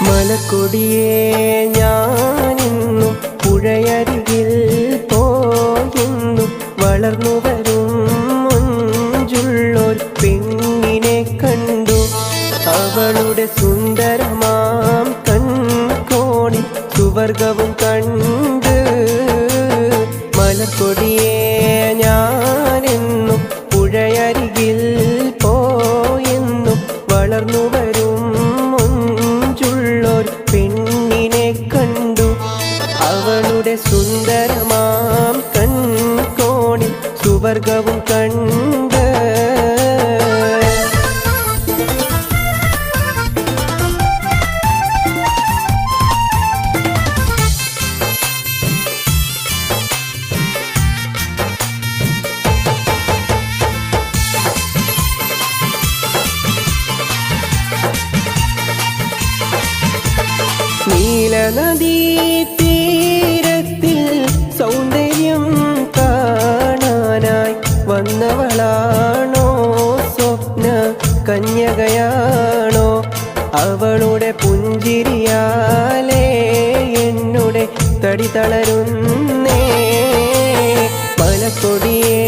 മലക്കൊടിയേ ഞാനിന്നും പുഴയരികിൽ പോയെന്നും വളർന്നു വരും മുഞ്ചുള്ളൊരു പെണ്ണിനെ കണ്ടു. അവളുടെ സുന്ദരമാം കൺകോണിൽ സുവർഗവും കണ്ട്. മലക്കൊടിയേ ഞാനെന്നും പുഴയരികിൽ പോയെന്നും വളർന്നു വരും മുഞ്ചുള്ളൊരു പെണ്ണിനെ കണ്ടു. അവളുടെ സുന്ദരമാം കൺകോണിൽ സുവർഗവും കണ്ട്. നീലനദീ തീരത്തിൽ സൗന്ദര്യം കാണാനായി വന്നവളാണോ? സ്വപ്ന കന്യകയാണോ? അവളുടെ പുഞ്ചിരിയാലേ എന്നുടെ തടി തളരുന്നേ. മലക്കൊടിയേ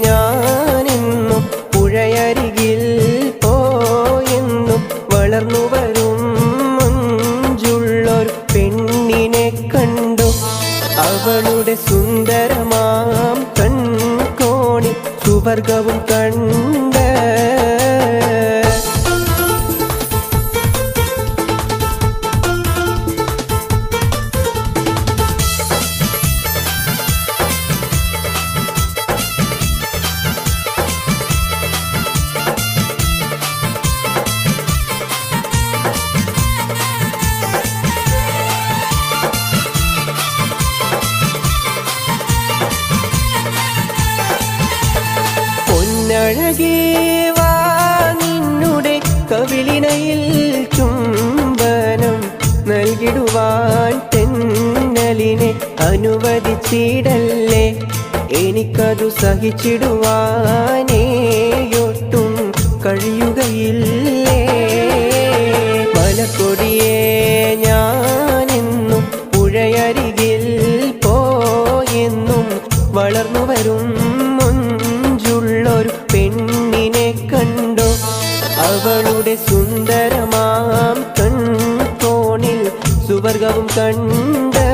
ഞാനെന്നും പുഴയരികിൽ പോയെന്നും വളർന്നു വരും പെണ്ണിനെ കണ്ടു. അവളുടെ സുന്ദരമാം കൺകോണിൽ സുവർഗവും കണ്ട്. അഴകേ വാ നിന്നുടെ കവിളിണയിൽ ചുംബനം നൽകിടുവാൻ തെന്നലിനെ അനുവദിച്ചിടല്ലേ. എനിക്കതു സഹിച്ചിടുവാനേയൊട്ടും കഴിയുകയില്ലേ. മലക്കൊടിയേ ഞാനെന്നും പുഴയരികിൽ പോയെന്നും വളർന്നു വരും മുഞ്ചുള്ളൊരു പെണ്ണിനെ കണ്ടു. അവളുടെ സുന്ദരമാം കൺകോണിൽ സുവർഗവും കണ്ട്.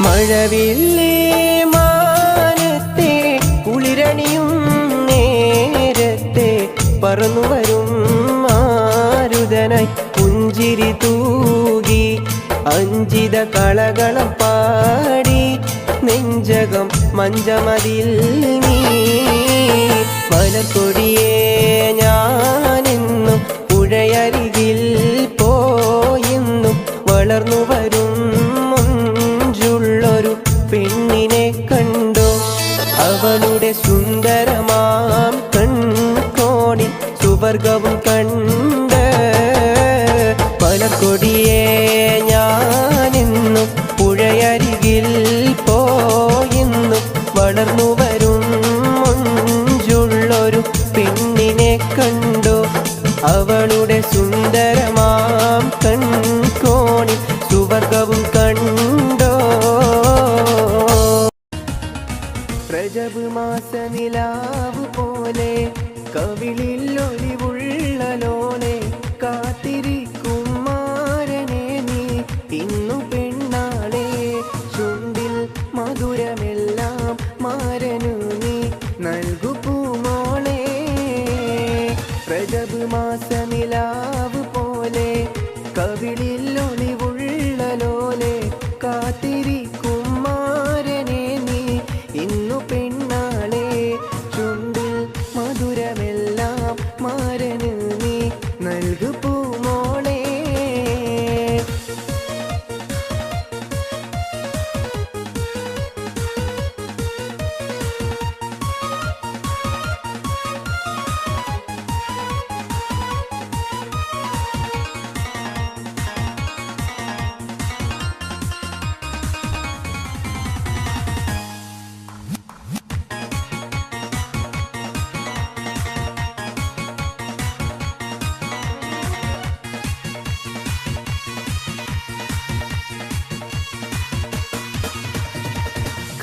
മഴവില്ലേ മാനത്തെ കുളിരണിയും നേരത്തെ പറന്നു വരും മാരുതനായി പുഞ്ചിരി തൂകി അഞ്ചിത കളകളം പാടി നെഞ്ചകം മഞ്ചമതിൽ നീ. മലക്കൊടിയേ ഞാനെന്നും പുഴയരികിൽ പോയെന്നും വളർന്നു വരും മുഞ്ചുള്ളൊരു പെണ്ണിനെ കണ്ടു. അവളുടെ സുന്ദരമാം കൺകോണിൽ സുവർഗവും കണ്ട്. മലക്കൊടിയേ ഞാനെന്നും പുഴയരികിൽ പോയെന്നും വളർന്നു വരും മുഞ്ചുള്ളൊരു പെണ്ണിനെ കണ്ടു. അവളുടെ സുന്ദരമാം കൺകോണിൽ സുവർഗവും കണ്ടോ. രജബ് മാസ നിലാവ് പോലെ കവിളിൽ ഒലിവുള്ള ലോലെ കാത്തിരിക്കും മാരനെ നീ ഇന്നു പെണ്ണാളെ. ചുണ്ടിൽ മധുരമെല്ലാം മാരനു നീ നൽകു പൂമോളെ. രജബ് മാസ നിലാവ് പോലെ കവിളിൽ ഒലിവുള്ള ലോലെ കാത്തിരിക്കും മാരനെ നീ ഇന്നു പെണ്ണാളെ. ചുണ്ടിൽ മധുരമെല്ലാം മാരന് നീ നൽകു പൂമോളെ.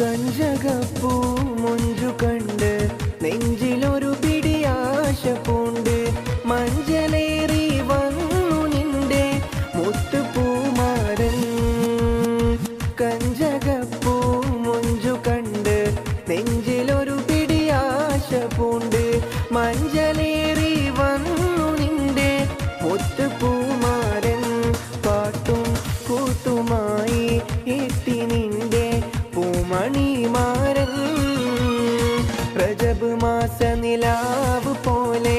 കഞ്ചകപ്പൂ മുഞ്ചു കണ്ട് നെഞ്ചിലൊരു പിടിയാശ പൂണ്ട് മഞ്ചലേറി വന്നു നിന്റെ മുത്തുപൂമാരൻ. കഞ്ചകപ്പൂ മുഞ്ചു കണ്ട് നെഞ്ചിലൊരു പിടിയാശ പൂണ്ട് മഞ്ചലേറി വന്നു നിന്റെ മുത്തുപൂമാരൻ. പാട്ടും കൂത്തുമായി എത്തി നിന്റെ പൂമണിമാരൻ. റജബ് മാസ നിലാവ് പോലെ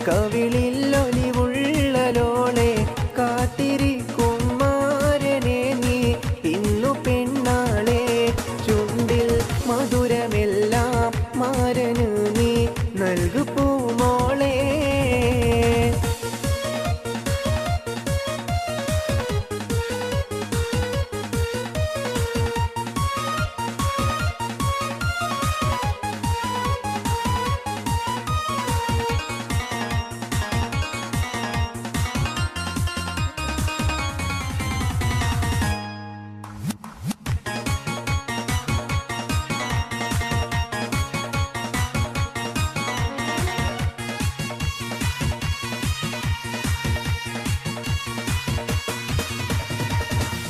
കവിളിൽ ഒലിവുള്ളലോളെ കാത്തിരിക്കും മാരനെ നീ ഇന്നു പെണ്ണാളെ. ചുണ്ടിൽ മധുരമെല്ലാം മാരന് നീ നൽകു പൂമോളെ.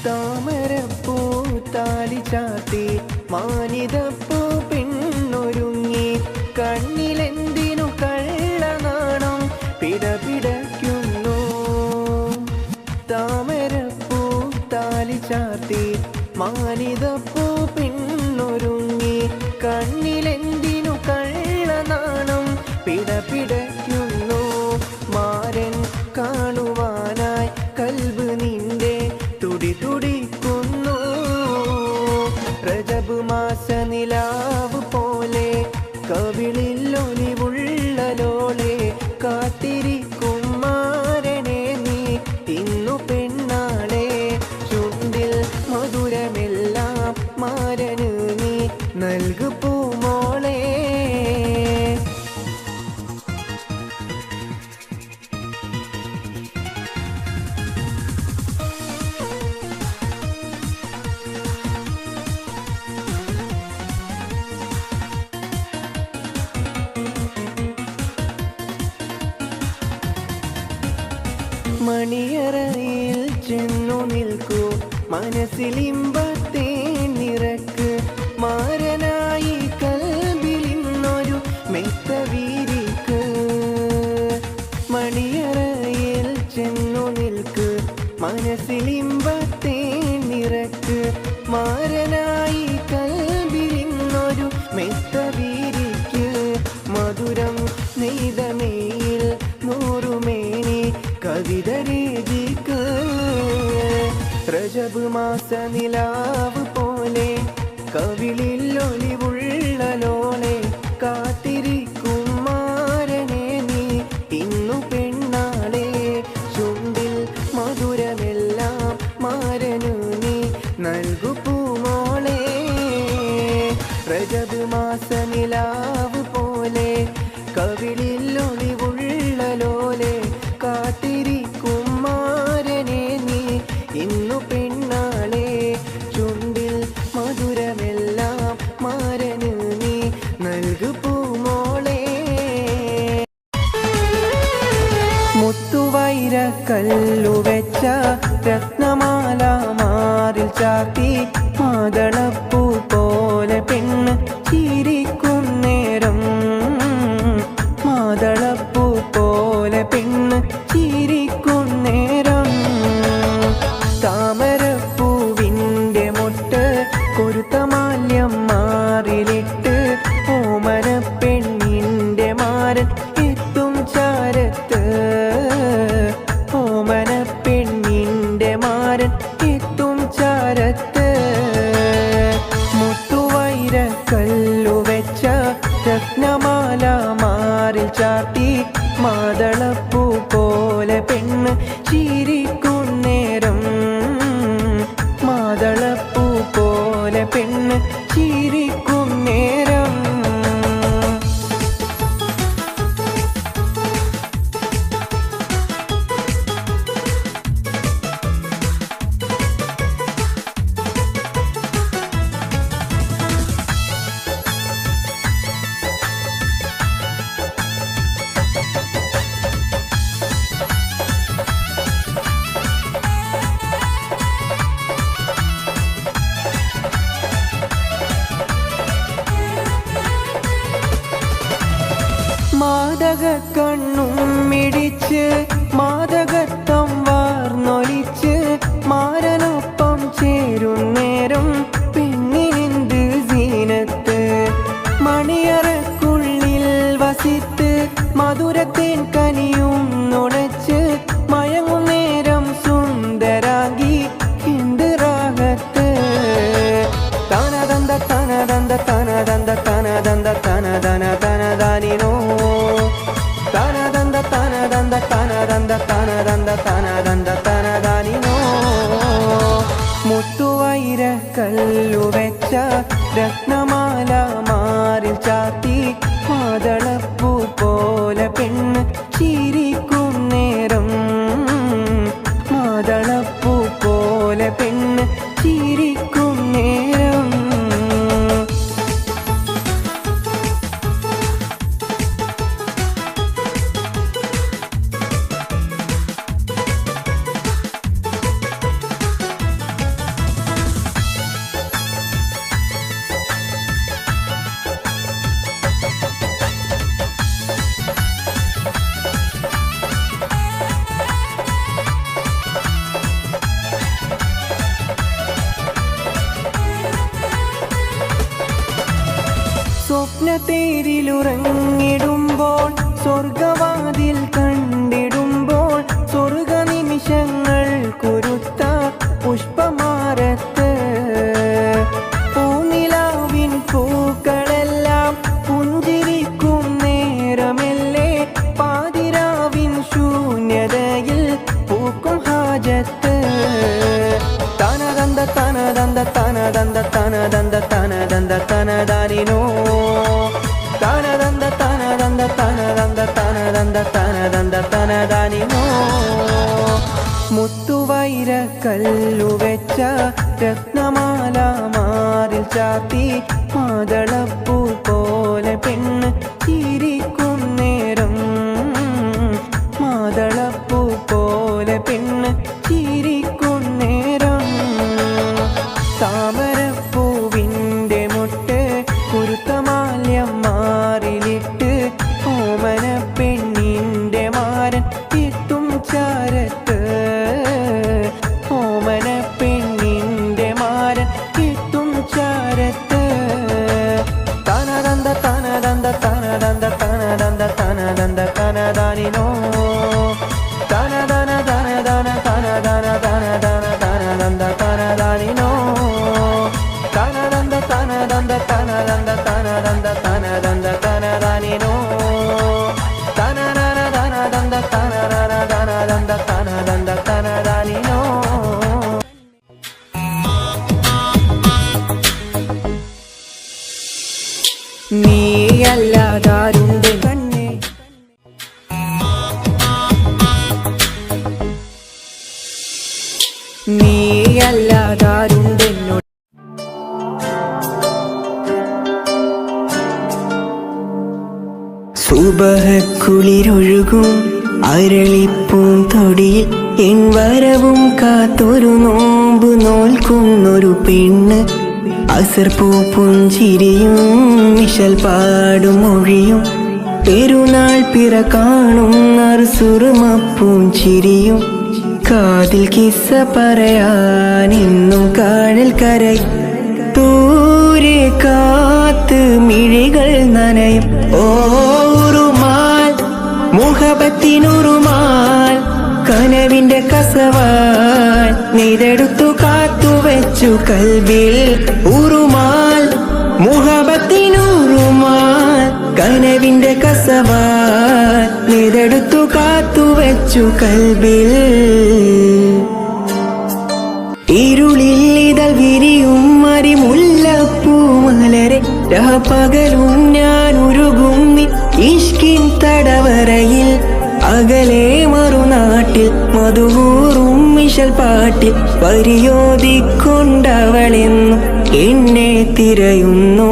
താമരപ്പൂ താലി ചാത്തി മാനിതപ്പൂ പെണ്ണൊരുങ്ങി കണ്ണിലെന്തിനു കള്ളനാണം പിടപിടയ്ക്കുന്നു. താമരപ്പൂ താലി ചാത്തി മാനിതപ്പൂ പെണ്ണൊരുങ്ങി കണ്ണിലെന്തിനു കള്ളനാണം പിടപിടയ്ക്കുന്നു. മാരൻ കാണുവാനായി കൽബ് നിന്റെ തുടി തുടിക്കുന്നു. റജബ് മാസ നിലാവ് പോലെ കവിളിൽ ഒലിവുള്ളലോളെ കാത്തിരിക്കും മാരനെ നീ ഇന്നു പെണ്ണാളെ. ചുണ്ടിൽ മധുരമെല്ലാം മാരന് നീ നൽകു പൂമോളെ. മണിയറയിൽ ചെന്നു നിൽക്കൂ മനസ്സിലിമ്പത്തെ നിറക്ക് മാരനായി കൽബിലിന്നൊരു മെത്ത വീരിക്ക്. മണിയറയിൽ ചെന്നു നിൽക്ക് മനസ്സിലിമ്പത്തെ നിറക്ക് മാരനായി കൽബിലിന്നൊരു മെത്ത വീരിക്ക്. മധുരം നെയ്തമേയിൽ നൂറുമേനി കവിത രചിക്ക്. റജബ് മാസ നിലാവ് പോലെ കവിളിൽ ഒലിവുള്ളലോളെ കാത്തിരിക്കും മാരനെ നീ ഇന്നു പെണ്ണാളെ. ചുണ്ടിൽ മധുരമെല്ലാം മാരനു നീ നൽകു പൂമോളെ. റജബ് മാസ നിലാവ് പോലെ കവിളിൽ ഒലിവുള്ളലോലെ കാത്തിരിക്കും മാരനെ നീ ഇന്നു പെണ്ണാളെ. ചുണ്ടിൽ മധുരമെല്ലാം മാരന് നീ നൽകു പൂമോളെ. മുത്തുവൈര കല്ലു വെച്ച രത്നമാല മാറിൽ ചാത്തി മാതളപ്പൂ പോലെ പെണ്ണ് ചിരിക്കും നേരം. മാതളപ്പൂ പോലെ പെണ്ണ് ചിരിക്കും നേരം. താമരപ്പൂവിൻ്റെ മൊട്ട് കൊരുത്ത മാല്യം മാറിലിട്ട് ഓമന പെണ്ണിൻ്റെ മാരൻ എത്തും ചാരത്ത്. ഓമന പെണ്ണിൻ്റെ മാരൻ എത്തും ചാരത്ത്. മുത്തുവൈര കല്ലു വെച്ച രത്നമാല മാറിൽ ചാത്തി മാതളപ്പൂ പോലെ പെണ്ണ് ചിരിക്കും നേരം. മാതളപ്പൂ പോലെ പെണ്ണ് ചിരിക്കും നേരം. മാദക കണ്ണും മിടിച്ച് മാദകത്വം വാർന്നൊലിച്ച് മാരനൊപ്പം ചേരുന്നേരം പെണ്ണിനെന്ത് സീനത്ത് മണിയറക്കുള്ളിൽ വസിത്ത് മധുരത്തേൻ കനിയും നുണച്ച് മയങ്ങുന്നേരം സുന്ദരാഗി എന്ത് റാഹത്ത് തനദന്ത തനദന്ത തനദന്ത തനദന്ത തനദന തനദാനിനോ തനദന്ത തനദന്ത തനദന്ത തനദന്ത തനദന്ത തനദാനിനോ മുത്തുവൈര കല്ലു വെച്ച രത്നമാല മാറിൽ ചാത്തി മാതളപ്പൂ പോലെ പെണ്ണ് ചിരിക്കും നേരം മാതളപ്പൂ പോലെ പെണ്ണ് ചിരിക്കും നേരം സ്വപ്നത്തേരിലുറങ്ങിടുമ്പോൾ സ്വർഗവാതിൽ കണ്ടിടുമ്പോൾ സ്വർഗ നിമിഷങ്ങൾ കുരുത്ത പുഷ്പമാരത്ത് പൂനിലാവിൻ പൂക്കളെല്ലാം പുഞ്ചിരിക്കും നേരമല്ലേ പാതിരാവിൻ ശൂന്യതയിൽ പൂക്കും ഹാജത്ത് തനദന്ത തനദന്ത തനദന്ത തനദന്ത തനദന്ത തനദാനിനോ തനദന്ത തനദന്ത തനദന്ത തനദന്ത തനദന്ത തനദാനിനോ മുത്തുവൈര കല്ലു വെച്ച രത്നമാല മാറിൽ ചാത്തി മാതളപ്പൂ പോലെ പെണ്ണ് ചിരിക്കും നേരം മാതളപ്പൂ പോലെ പെണ്ണ് ചിരിക്കും നേരം താമരപ്പൂവിൻ്റെ മുട്ട് കുരുത്തമാല്യം മാറിലിട്ട് ഓമന പെണ്ണിൻ്റെ മാരൻ എത്തും ചാരത്ത് ഓമന പെണ്ണിൻ്റെ മാരൻ എത്തും ചാരത്ത് തനദന്ത തനദന്ത തനദന്ത തനദന്ത തനദന്ത തനദാനിനോ തനദന തനദന തനദന തനദന തനദന്ത തനദാനിനോ തനദന്ത തനദന്ത തനദന്ത തനദന്ത തനദന്ത തനദാനിനോ തനനന തനദന്ത തനനന തനദന്ത തനദന്ത തനദാനിനോ നീയല്ലാതാരുണ്ട് കണ്ണേ നീയല്ലാതാരുണ്ടെന്നോട് സുബഹക്കുളിരൊഴുകും അരളിപ്പൂം തൊടിയിൽ എൻ വരവും കാത്തൊരു നോമ്പ് നോൽക്കുന്നൊരു പെണ്ണ് അസർപ്പൂ പുഞ്ചിരിയും മിശൽ പാടും മൊഴിയും പെരുന്നാൾ പിറ കാണും നറുസുറുമപ്പൂം ചിരിയും കാതിൽ കിസ്സ പറയാൻ എന്നും കാഴൽ കരയും ദൂരെ കാത്ത് മിഴികൾ നനയും ഓറുമാൽ മുഹബത്തിനുറുമാൽ കനവിന്റെ കസവാൽ നെയ്തെടുത്തു കാത്തുവെച്ചു കൽബിൽ ഉറുമാൽ മുഹബത്തിനുറുമാൽ കനവിന്റെ കസവാൽ നെയ്തെടുത്തു കാത്തുവെച്ചു കൽബിൽ ഇരുളിൽ ഇതൾ വിരിയും മരിമുല്ലപ്പൂമലരെ പകലും ഞാൻ ഉരുകും ഇഷ്കിൻ തടവറയിൽ അകലെ മറുനാട്ടിൽ മധുകൂറും മിശൽ പാട്ടിൽ പരിയോധിക്കൊണ്ടവളെന്നും എന്നെ തിരയുന്നു.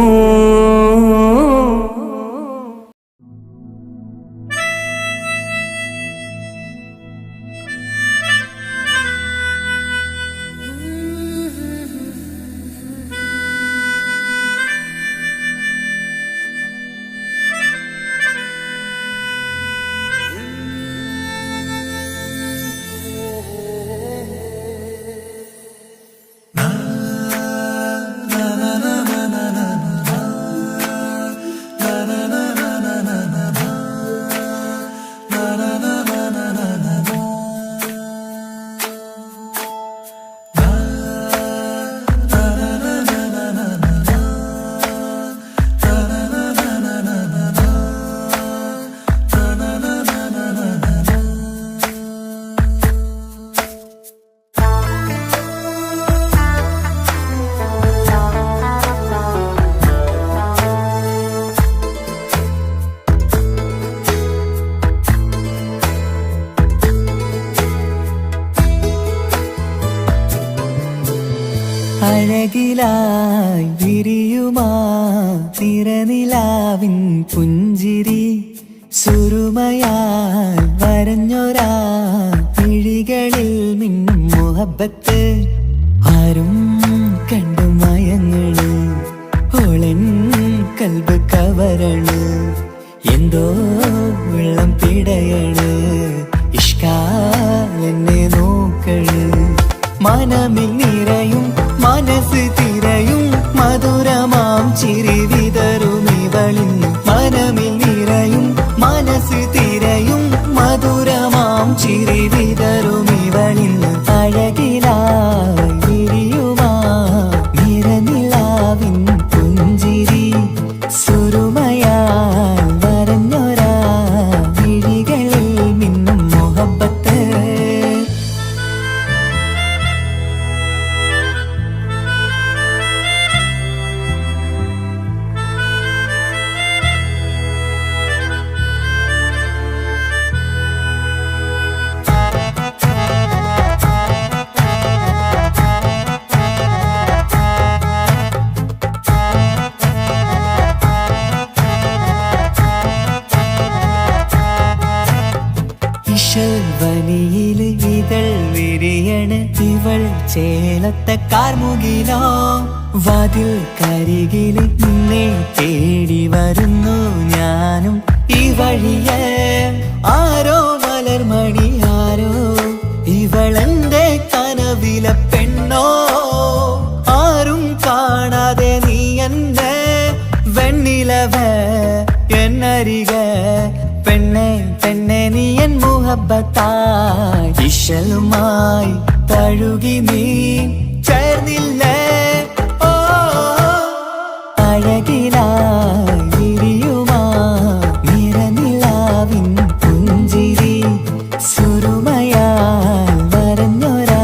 അഴകിലായി വിരിയുമാ തിരനിലാവിൻ പുഞ്ചിരി സുരുമയാൽ വരഞ്ഞൊരാ വിഴികളിൽ മിന്നും മുഹബത്ത് ആരും കണ്ടു മയങ്ങള് ഓളൻ കൽബ് കവരണ് എന്തോ വെള്ളം പിടയണ് ഇഷ്കാലെന്നെ നോക്കള് മനമിൽ നിറയും മനസ്സ് തിരയും മധുരമാം ചിരി വിതറും ഇവളിന്ന് മനമിൽ നിറയും മനസ്സ് തിരയും മധുരമാം ചിരി വിതറും ഇവളിന്ന് അഴകിലായി വിരിയുമാ നിറനിലാവിൻ പുഞ്ചിരി സുരുമയാൽ വരഞ്ഞൊരാ വിഴികളിൽ മിന്നും മുഹബത്ത് വനിയില് ഇതൾ വിരിയണ് ഇവൾ ചേലത്ത കാർമുകിലോ വാതിൽ കരികില് നിന്നെ തേടി വരുന്നു ഞാനും ഈ വഴിയെ ആരോ മലർമണി ആരോ ഇവളെന്റെ കനവിലെ പെണ്ണോ ആരും കാണാതെ നീ എന്നെ വെണ്ണിലവ എന്നരികെ പെണ്ണെ പെണ്ണെ നീ എൻ മുഹബത്തായി ഇശലുമായി തഴുകി നീ ചേർന്നില്ലേ ഓ അഴകിലായി വിരിയുമാ നിറനിലാവിൻ പുഞ്ചിരി സുരുമയാൽ വരഞ്ഞൊരാ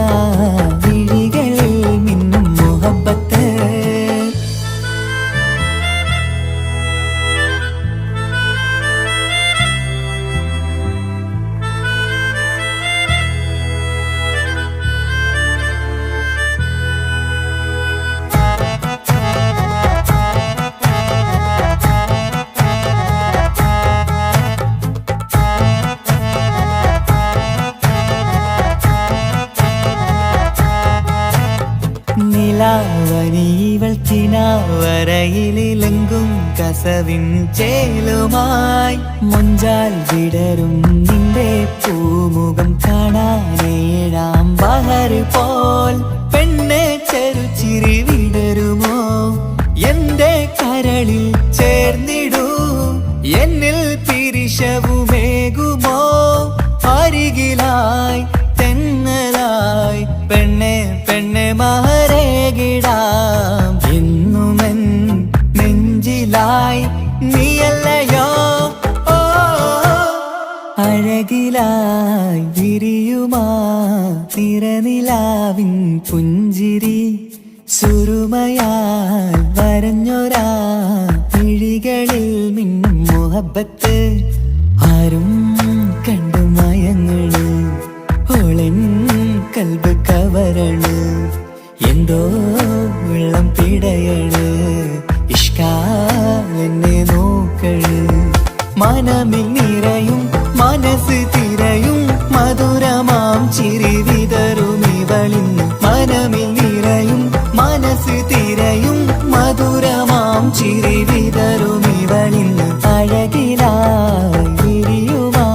വിഴികളിൽ മിന്നും മുഹബത്ത് നിലാവനിവൾ കിനാവരയിലെങ്കും കസവിൻ ചേലുമായി മുഞ്ചാൽ വിടരും നിന്റെ പൂമുഖം കാണാനേഴാം ബഹർ പോൽ പെണ്ണെ ചെറുചിരി വിടരുമോ എന്റെ കരളിൽ ചേർന്നിടൂ എന്നിൽ പിരിശവുമേകുമോ അരികിലായി തെന്നലായി പെണ്ണെ പെണ്ണെ മഹരേകിടാം എന്നുമെൻ നെഞ്ചിലായി നീയല്ലയോ ഓ അഴകിലായി വിരിയുമാ തിരനിലാവിൻ പുഞ്ചിരി സുരുമയാൽ വരഞ്ഞൊരാ വിഴികളിൽ മിന്നും മുഹബത്ത് ആരും കണ്ടു മയങ്ങള് ഓളൻ കൽബ് കവരണ് എന്തോ വെള്ളം പിടയണ് ഇഷ്കാലെന്നെ നോക്കള് മനമിൽ നിറയും മനസ്സ് തിരയും മധുരമാം ചിരി വിതറും ഇവളിന്ന് മനമിൽ നിറയും മനസ്സ് തിരയും മധുരമാം ചിരി വിതറും ഇവളിന്ന് അഴകിലായി വിരിയുമാ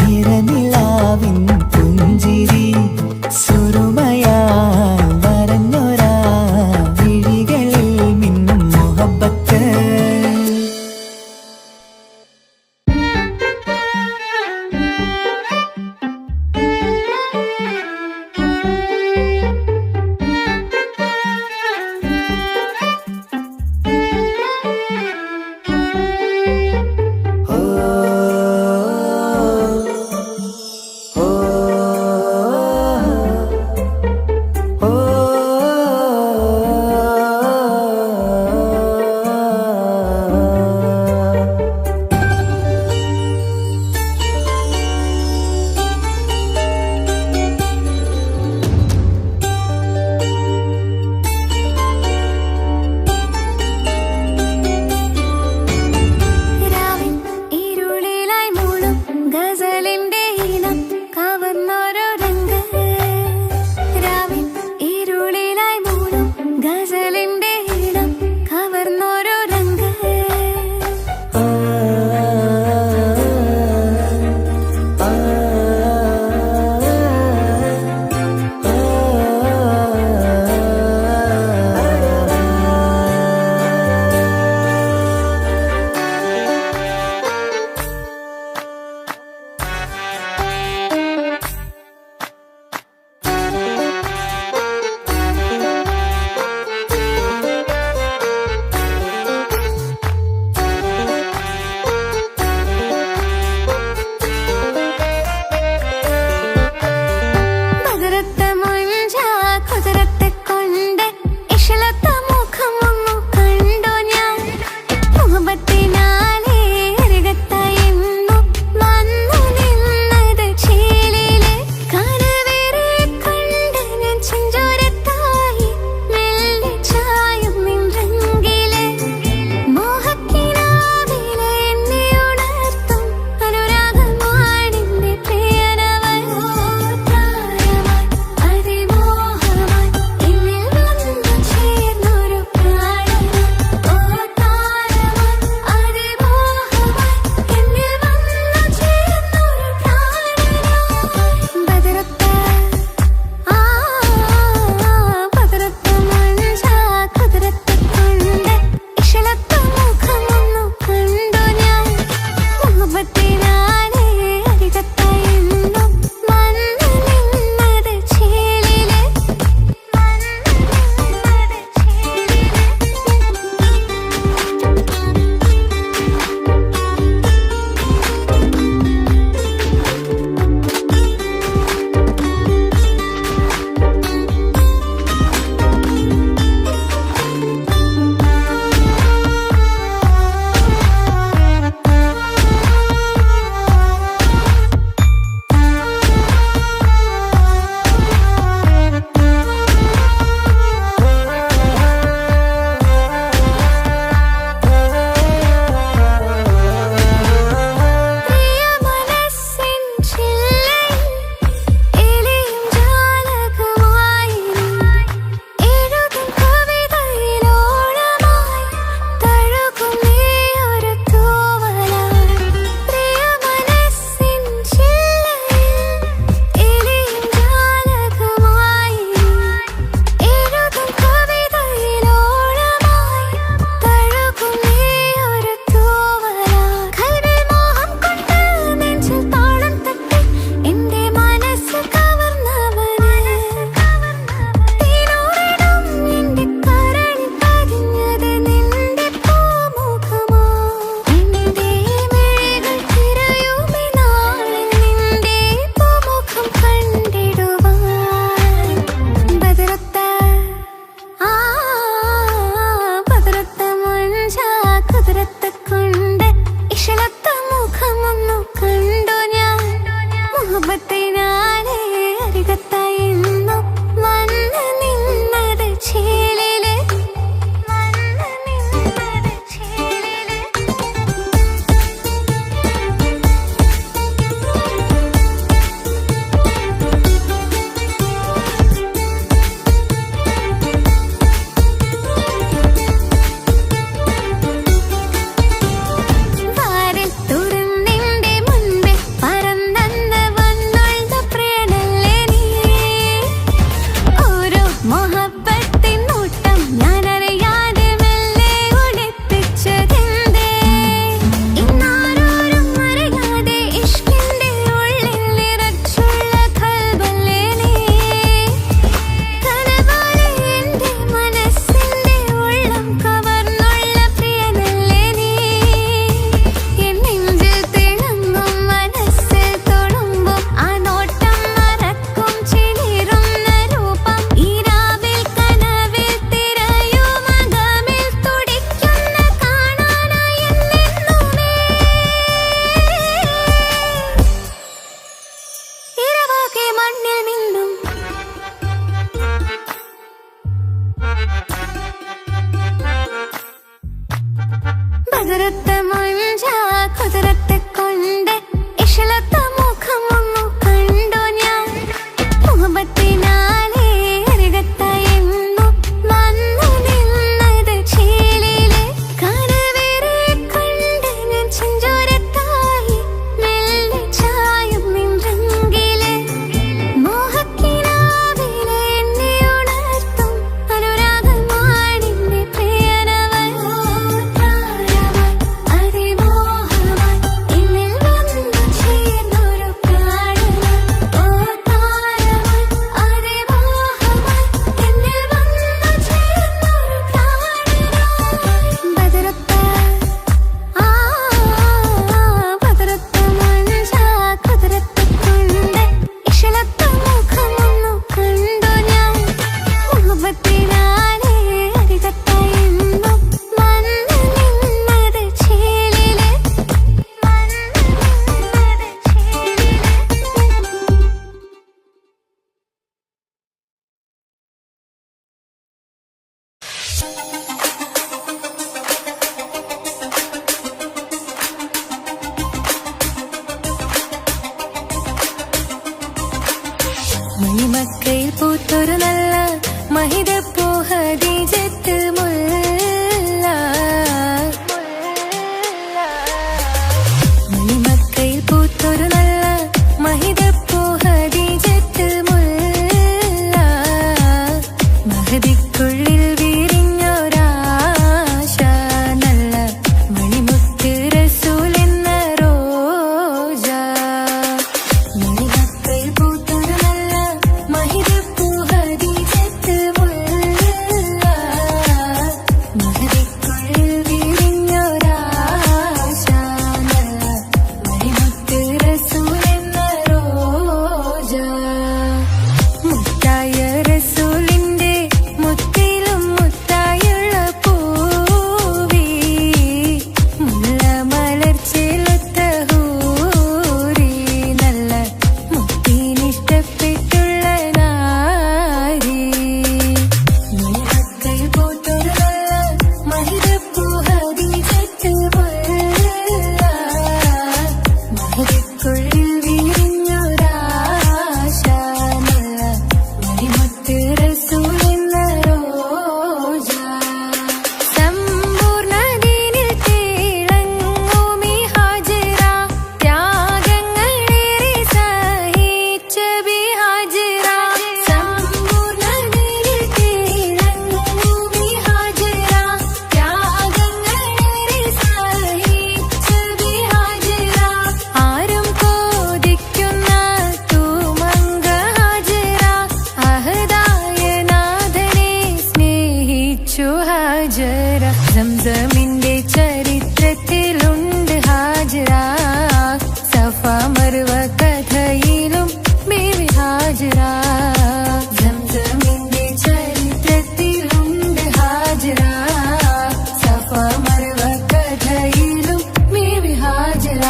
നിറനിലാവിൻ പുഞ്ചിരി സുരുമയാൽ വരഞ്ഞൊരാ വിഴികളിൽ മിന്നും മുഹബത്ത് മണിമക്കയിൽ പൂത്തൊരു നല്ല മഹിതപ്പൂ ഖദീജത്ത് മുല്ല. മണിമക്കയിൽ പൂത്തൊരു നല്ല മഹിതപ്പൂ ഖദീജത്ത് മുല്ല. മഹദിക്കുള്ളിൽ വിരിഞ്ഞൊരാശ നല്ല മണിമുത്ത് റസൂൽ എന്ന റോജ. മണിമക്കയിൽ പൂത്തൊരു നല്ല മഹിതപ്പൂ ഖദീജത്ത് മുല്ല. മഹദിക്കുള്ളിൽ വിരിഞ്ഞൊരാശ നല്ല മണിമുത്ത് റസൂൽ എന്ന റോജ. മുത്തായ റസൂലിന്റെ മുത്തിലും മുത്തായുള്ള പൂവി മുല്ല മലർച്ചെലുത്ത ഹൂറി നല്ല മുത്തിനിഷ്ടപ്പെട്ടുള്ള നാരി. മണിമക്കയിൽ പൂത്തൊരു നല്ല മഹിതപ്പൂ ഖദീജത്ത് മുല്ല. മഹദിക്കുള്ളിൽ വിരിഞ്ഞൊരാശ നല്ല മണിമുത്ത് റസൂൽ എന്ന റോജ. സമ്പൂർണ്ണ ദീനിൽ തിളങ്ങുമീ ഹാജിറ. ത്യാഗങ്ങളേറെ സഹിച്ച ബി ഹാജിറ. സമ്പൂർണ്ണ ദീനിൽ തിളങ്ങുമീ ഹാജിറ. ത്യാഗങ്ങളേറെ സഹിച്ച ബി ഹാജിറ. ആരും കോതിക്കുന്ന തൂമങ്ക ഹാജിറ. അഹദായ നാഥനെ സ്നേഹിച്ചു ഹാജറ. സംസമിന്റെ ചരിത്രത്തിലുണ്ട് ഹാജറ. സഫ മർവ കഥയിലും ബീവി ഹാജറ. സംസമിന്റെ ചരിത്രത്തിലുണ്ട് ഹാജറ. സഫ മർവ കഥയിലും ബീവി ഹാജറ.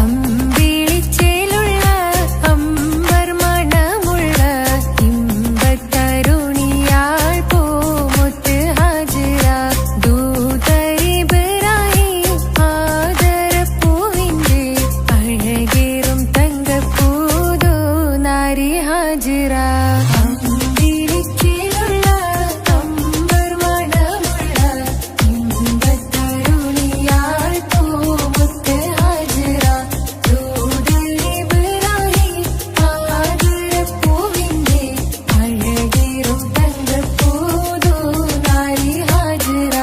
അമ്പിളിച്ചേലുള്ള അമ്പർ മണമുള്ള ഇമ്പത്തരുണിയാൾ പൂമുത്ത് ഹാജിറ. ദൂതരിബ്രാഹിം ആദരപ്പൂവിന്റെ അഴകേറും തങ്കപ്പൂതോ നാരി ഹാജിറ. അമ്പിളിച്ചേലുള്ള അമ്പർ മണമുള്ള ഇമ്പത്തരുണിയാൾ പൂമുത്ത് ഹാജിറ. ദൂതരിബ്രാഹിം ആദരപ്പൂവിന്റെ അഴകേറും തങ്കപ്പൂതോ നാരി ഹാജിറ.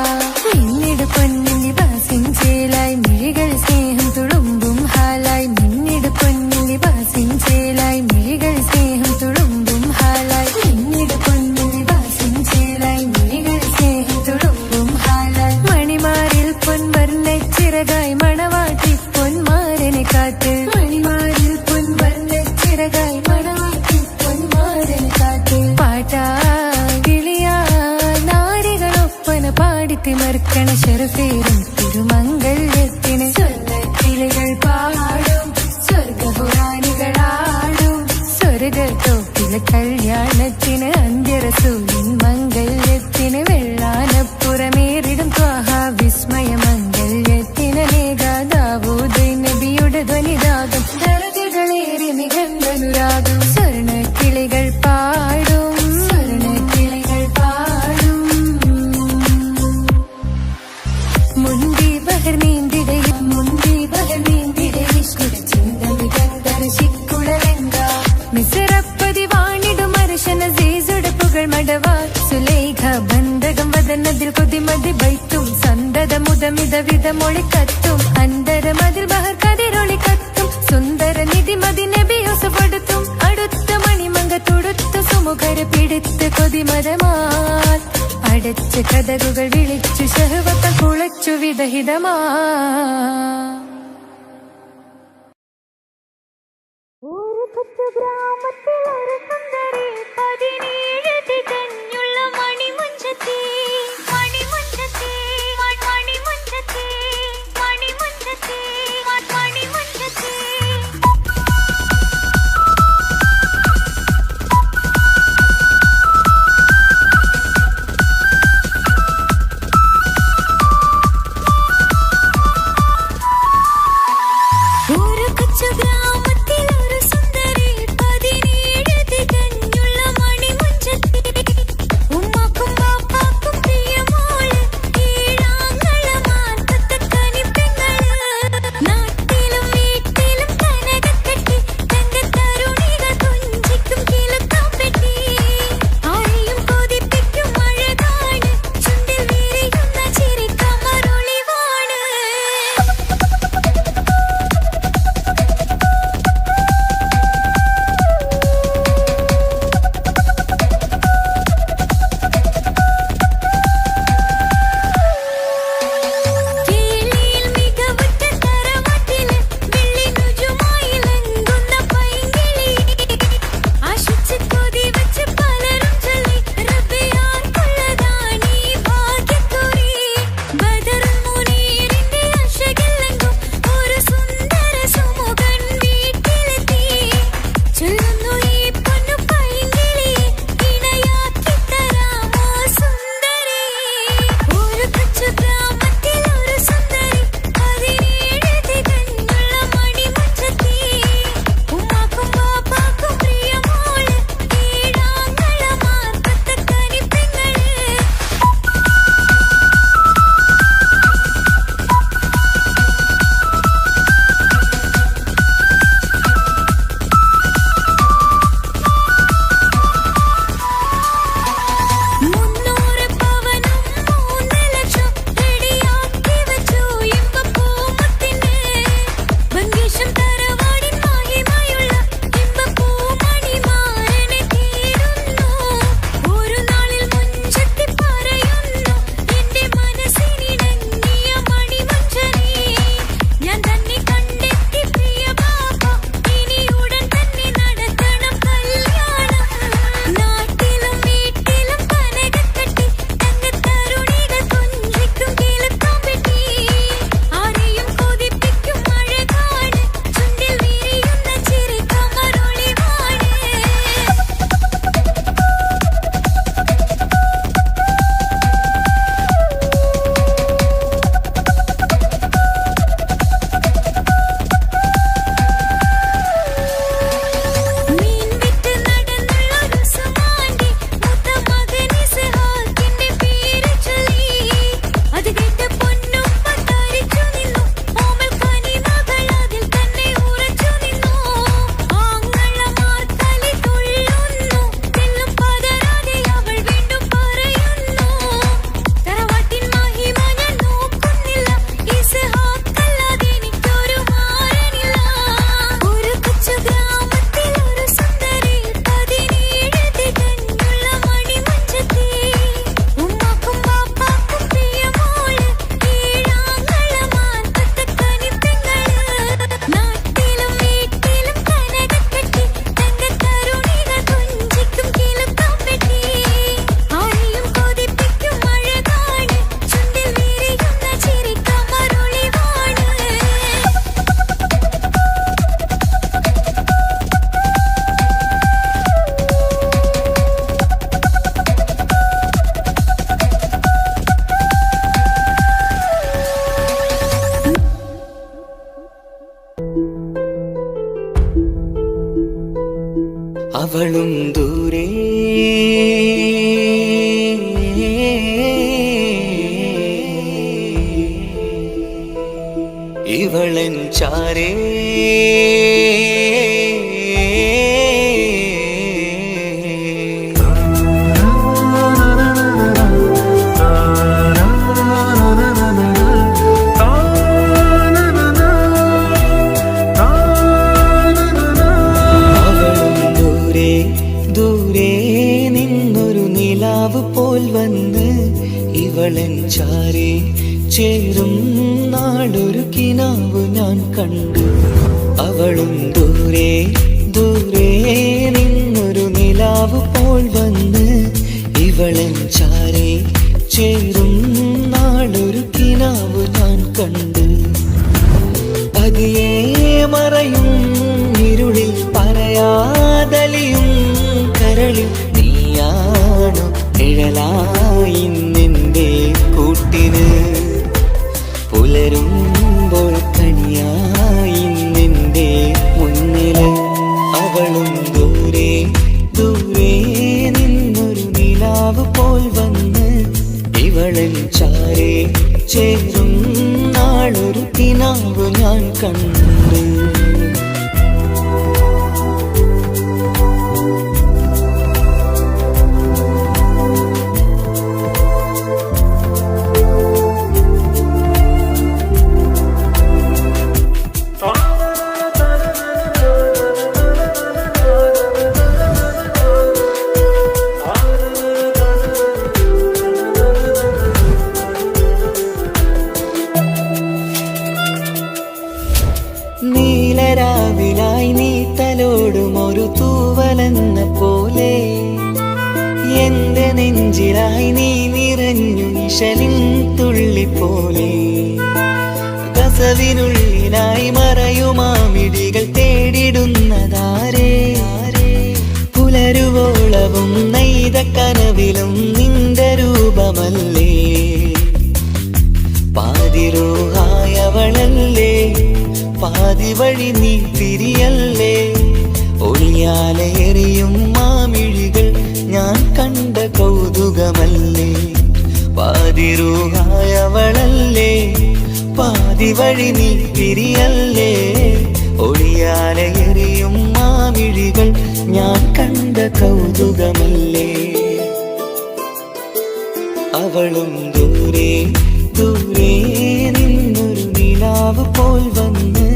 മിന്നിട് പൊന്നിൻ നിവാസിൻ ചേലായി മിഴികൾ സ്നേഹം തുളുമ്പും ഹാലായി. മിന്നിട് പൊന്നിൻ നിവാസിൻ ചേലായി മിഴികൾ സ്നേഹം തുളുമ്പും ഹാലായി. മിന്നിട് പൊന്നിൻ നിവാസിൻ ചേലായി മിഴികൾ സ്നേഹം തുളുമ്പും ഹാലായി. മണിമാരിൽ പൊൻവർണ്ണച്ചിറകായി മണവാട്ടി പൊന്മാരനെ കാത്ത്. മണിമാരിൽ പൊൻവർണ്ണച്ചിറകായി മണവാട്ടി പൊന്മാരനെ കാത്ത്. പാട്ടായി വിളിയായി നാരികളൊപ്പന പാടിത്തിമർക്കണ ശരഫേരും തിരുമംഗല്യത്തിന്. സ്വർണ്ണക്കിളികൾ പാടും സ്വർഗപുരാണികളാടും സ്വർഗത്തോപ്പിലെ കല്യാണത്തിന്. അന്ത്യറസൂലിൻ മംഗല്യത്തിന്. വെള്ളാനപ്പുറമേറിടും ത്വാഹ വിസ്മയ മംഗല്യത്തിന്. മേഘാദാവൂദ് നബിയുടെ ധ്വനിരാഗം ദരജകളേറി നിഗന്ധനുരാഗം. സ്വർണ്ണക്കിളികൾ പാടും സ്വർണ്ണക്കിളികൾ പാടും. മുന്തി ബഹർ നീന്തിടയും മുന്തി ബഹർ നീന്തിടയും ചിന്ത നിഗന്ധന ശിക്കുളലങ്ക. മിസറപ്പതി വാണിടും അർശന സീസുടെ പുകൾ മടവാ. സുലൈഖ ബന്ധകം വദനതിൽ കൊതിമതി ബൈത്തും. സന്തത മുതമിത വിധമൊളി കത്തും. അന്തരമതിൽ ബഹർ കതിരൊളി കത്തും. സുന്ദര നിധിമതി നബി യൂസഫെടുത്തും. അടുത്ത മണിമങ്ക തുടുത്തു സുമുഖര പിടിത്ത് കൊതിമരമാൽ. അടച്ച കഥകുകൾ വിളിച്ചു ശഹവത കുളച്ചു വിദഹിതമാ. ഒരു കൊച്ചു ഗ്രാമത്തിൽ ഒരു സുന്ദരി 17 തികഞ്ഞുള്ള മണിമുഞ്ചത്തി. മണിമുഞ്ചത്തി മണിമുഞ്ചത്തി മണിമുഞ്ചത്തി മണിമുഞ്ചത്തി. ഒരു കൊച്ചു ഗ്രാമത്തിൽ ഒരു സുന്ദരി 17 അവളും ദൂരെ ഇവളൻ ചാരേ പോൽ വന്ന് ഇവളൻ ചാരേ ചേരും നാളൊരു കിനാവ് ഞാൻ കണ്ടു. അവളും ദൂരെ ദൂരെ നിന്നൊരു നിലാവ് പോൽ വന്ന് ഇവളൻ ചാരേ ചേരും നാളൊരു കിനാവ് ഞാൻ കണ്ടു. പതിയെ മറയും ഇരുളിൽ പറയാതലിയും കരളിൽ നീയാണു നിഴലായി നിന്റെ കൂട്ടിന്. പുലരുമ്പോൾ കണിയായി നിന്റെ മുന്നില്. അവളും ദൂരെ ദൂരെ നിന്നൊരു നിലാവ് പോൽ വന്ന് ഇവളൻ ചാരേ ചേരും നാളൊരു കിനാവ് ഞാൻ കണ്ടു. നീലരാവിലായി നീ തലോടും ഒരു തൂവലെന്ന പോലെ എന്റെ നെഞ്ചിലായി നീ നിറഞ്ഞു നിശലിൻ തുള്ളി പോലെ. കസവിനുള്ളിലായി മറയുമാമിടികൾ തേടിടുന്നതാരേ. പുലരുവോളവും നെയ്ത കനവിലും നിന്റെ രൂപമല്ലേ. പാതിരൂഹായവളല്ലേ പാതി വഴി നീ തിരിയല്ലേ. ഒളിയാലെറിയും മാമിഴികൾ ഞാൻ കണ്ട കൗതുകമല്ലേ. പാതിരൂഹായവളല്ലേ പാതി വഴി നീ തിരിയല്ലേ. ഒളിയാലെറിയും മാമിഴികൾ ഞാൻ കണ്ട കൗതുകമല്ലേ. അവളും ദൂരെ ദൂരെ നിന്നൊരു നിലാവ് പോൽ വന്ന്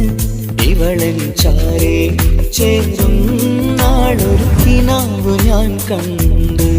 ഇവളൻ ചാരേ ചേരും നാളൊരു കിനാവ് ഞാൻ കണ്ടു.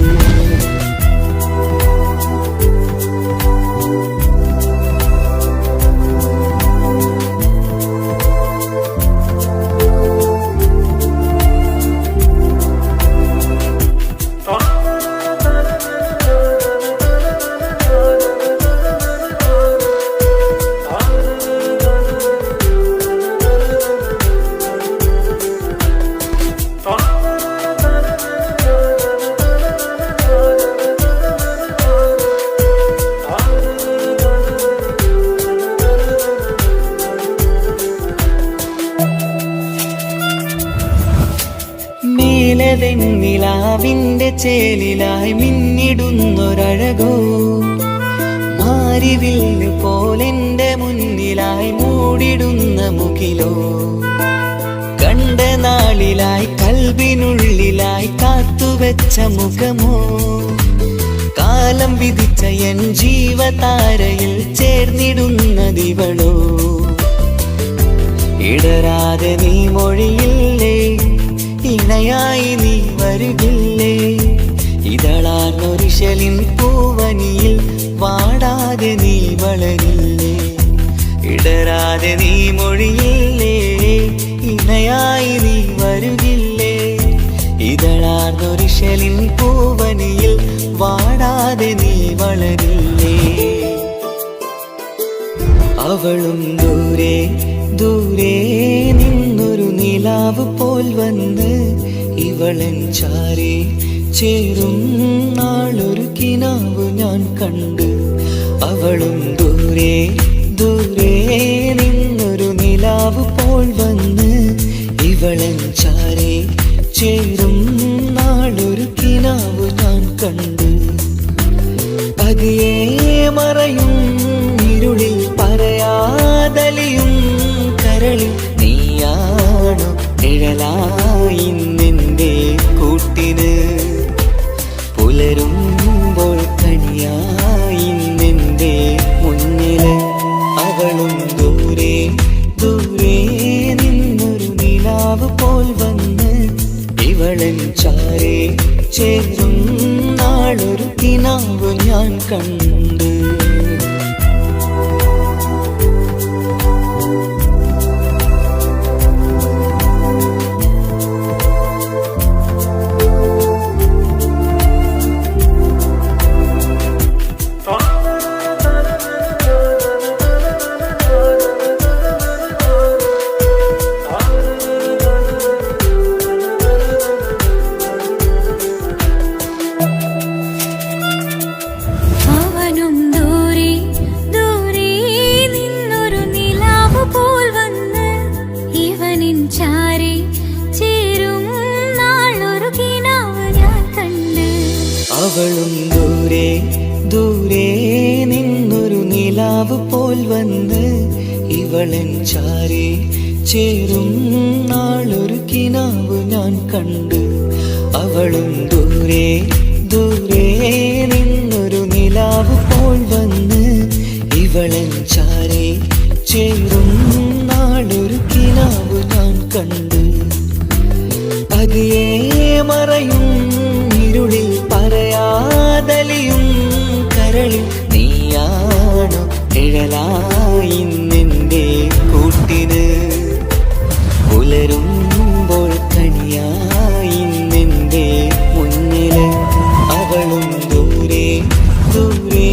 നിലാവിന്റെ ചേലിലായി മിന്നിടുന്നൊരഴകോ. മാരിവില്ല് പോലെന്റെ മുന്നിലായി മൂടിടുന്ന മുകിലോ. കണ്ട നാളിലായി കൽബിനുള്ളിലായി കാത്തുവെച്ച മുഖമോ. കാലം വിധിച്ച എൻ ജീവതാരയിൽ ചേർന്നിടുന്നതിവളോ. ഇടരാതെ നീ മൊഴിയില്ലേ ഇണയായി നീ വരുകില്ലേ. ഇതളാർന്നൊരിശലിൻ പൂവനിയിൽ വാടാതെ നീ വളരില്ലേ. ഇടരാതെ നീ മൊഴിയില്ലേ ഇണയായി നീ വരുകില്ലേ. ഇതളാർന്നൊരിശലിൻ പൂവനിയിൽ വാടാതെ നീ വളരില്ലേ. അവളും ദൂരെ ദൂരെ നിന്നൊരു നിലാവ് പോൽ വന്ന് ഇവളൻ ചാരേ ചേരും നാളൊരു കിനാവ് ഞാൻ കണ്ടു. അവളും ദൂരെ ദൂരെ നിന്നൊരു നിലാവ് പോൽ വന്ന് ഇവളൻ ചാരേ ചേരും നാളൊരു കിനാവ് ഞാൻ കണ്ട്. പതിയെ മറയും ഇരുളിൽ പറയാതലിയും കരളിൽ നീയാണു നിഴലായി നിന്റെ കൂട്ടിന്. പുലരുമ്പോൾ കണിയായി നിന്റെ മുന്നില്. അവളും ദൂരെ ദൂരെ നിന്നൊരു നിലാവ് പോൽ വന്ന് ഇവളൻ ചാരേ ചേരും നാളൊരു കിനാവ് ഞാൻ കണ്ട്. അവളും ദൂരെ ദൂരെ നിന്നൊരു നിലാവ് പോൽ വന്ന് ഇവളൻ ചാരേ ചേരും നാളൊരു കിനാവ് ഞാൻ കണ്ട്. അവളും ദൂരെ ദൂരെ നിന്നൊരു നിലാവ് പോൽ വന്ന് ഇവളൻ ചാരേ ചേരും നാളൊരു കിനാവ് ഞാൻ കണ്ട്. പതിയെ മറയും ഇരുളിൽ പറയാതലിയും കരളിൽ നീയാണു നിഴലായി നിന്റെ കൂട്ടിന്. പുലരുമ്പോൾ കണിയായി നിന്റെ മുന്നില്. അവളും ദൂരെ ദൂരെ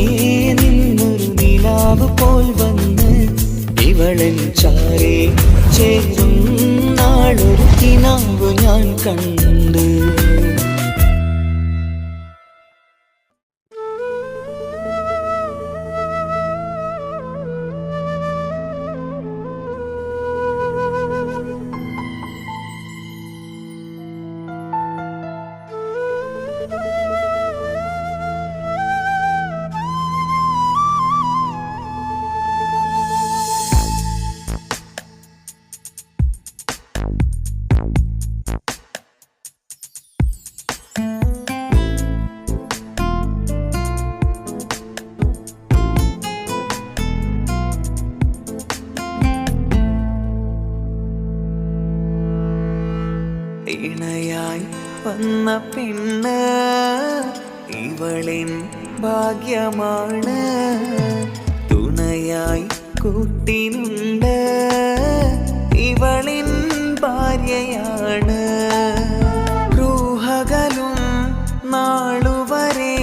നിന്നൊരു നിലാവ് പോൽ വന്ന് ഇവളൻ ചാരേ ചേരും നാളൊരു കിനാവ് ഞാൻ കണ്ട്. ഇണയായി വന്ന പെണ്ണ് ഇവളിൻ ഭാഗ്യമാണ്. തുണയായി കൂട്ടിനുണ്ട് ഇവളിൻ ഭാര്യയാണ്. റൂഹകലും നാളുവരെ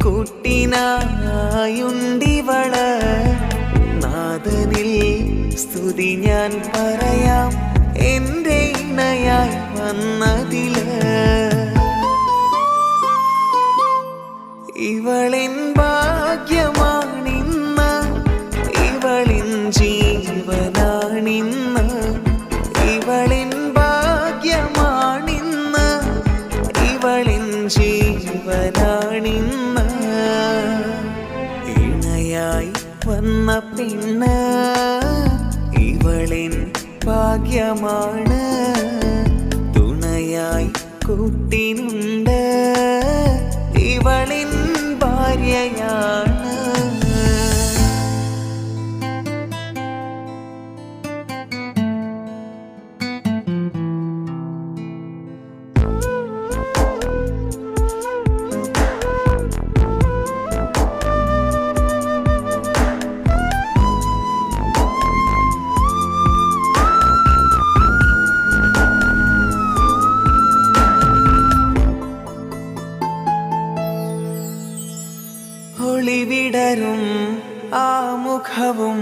കൂട്ടിനായുണ്ടിവള്. നാഥനിൽ സ്തുതി ഞാൻ പറയാം എന്റെ ഇണയായി വന്നതില്. ഇവളിൻ ഭാഗ്യമാണിന്ന് ഇവളിൻ ജീവനാണിന്ന്. ഇവളിൻ ഭാഗ്യമാണിന്ന് ഇവളിൻ ജീവനാണിന്ന്. ഇണയായി വന്ന പെണ്ണ് ഇവളിൻ ഭാഗ്യമാണ്. തുണയായി കൂട്ടിനുണ്ട് ഇവളിൻ ഭാര്യയാണ്. ഒളിവിടരും ആ മുഖവും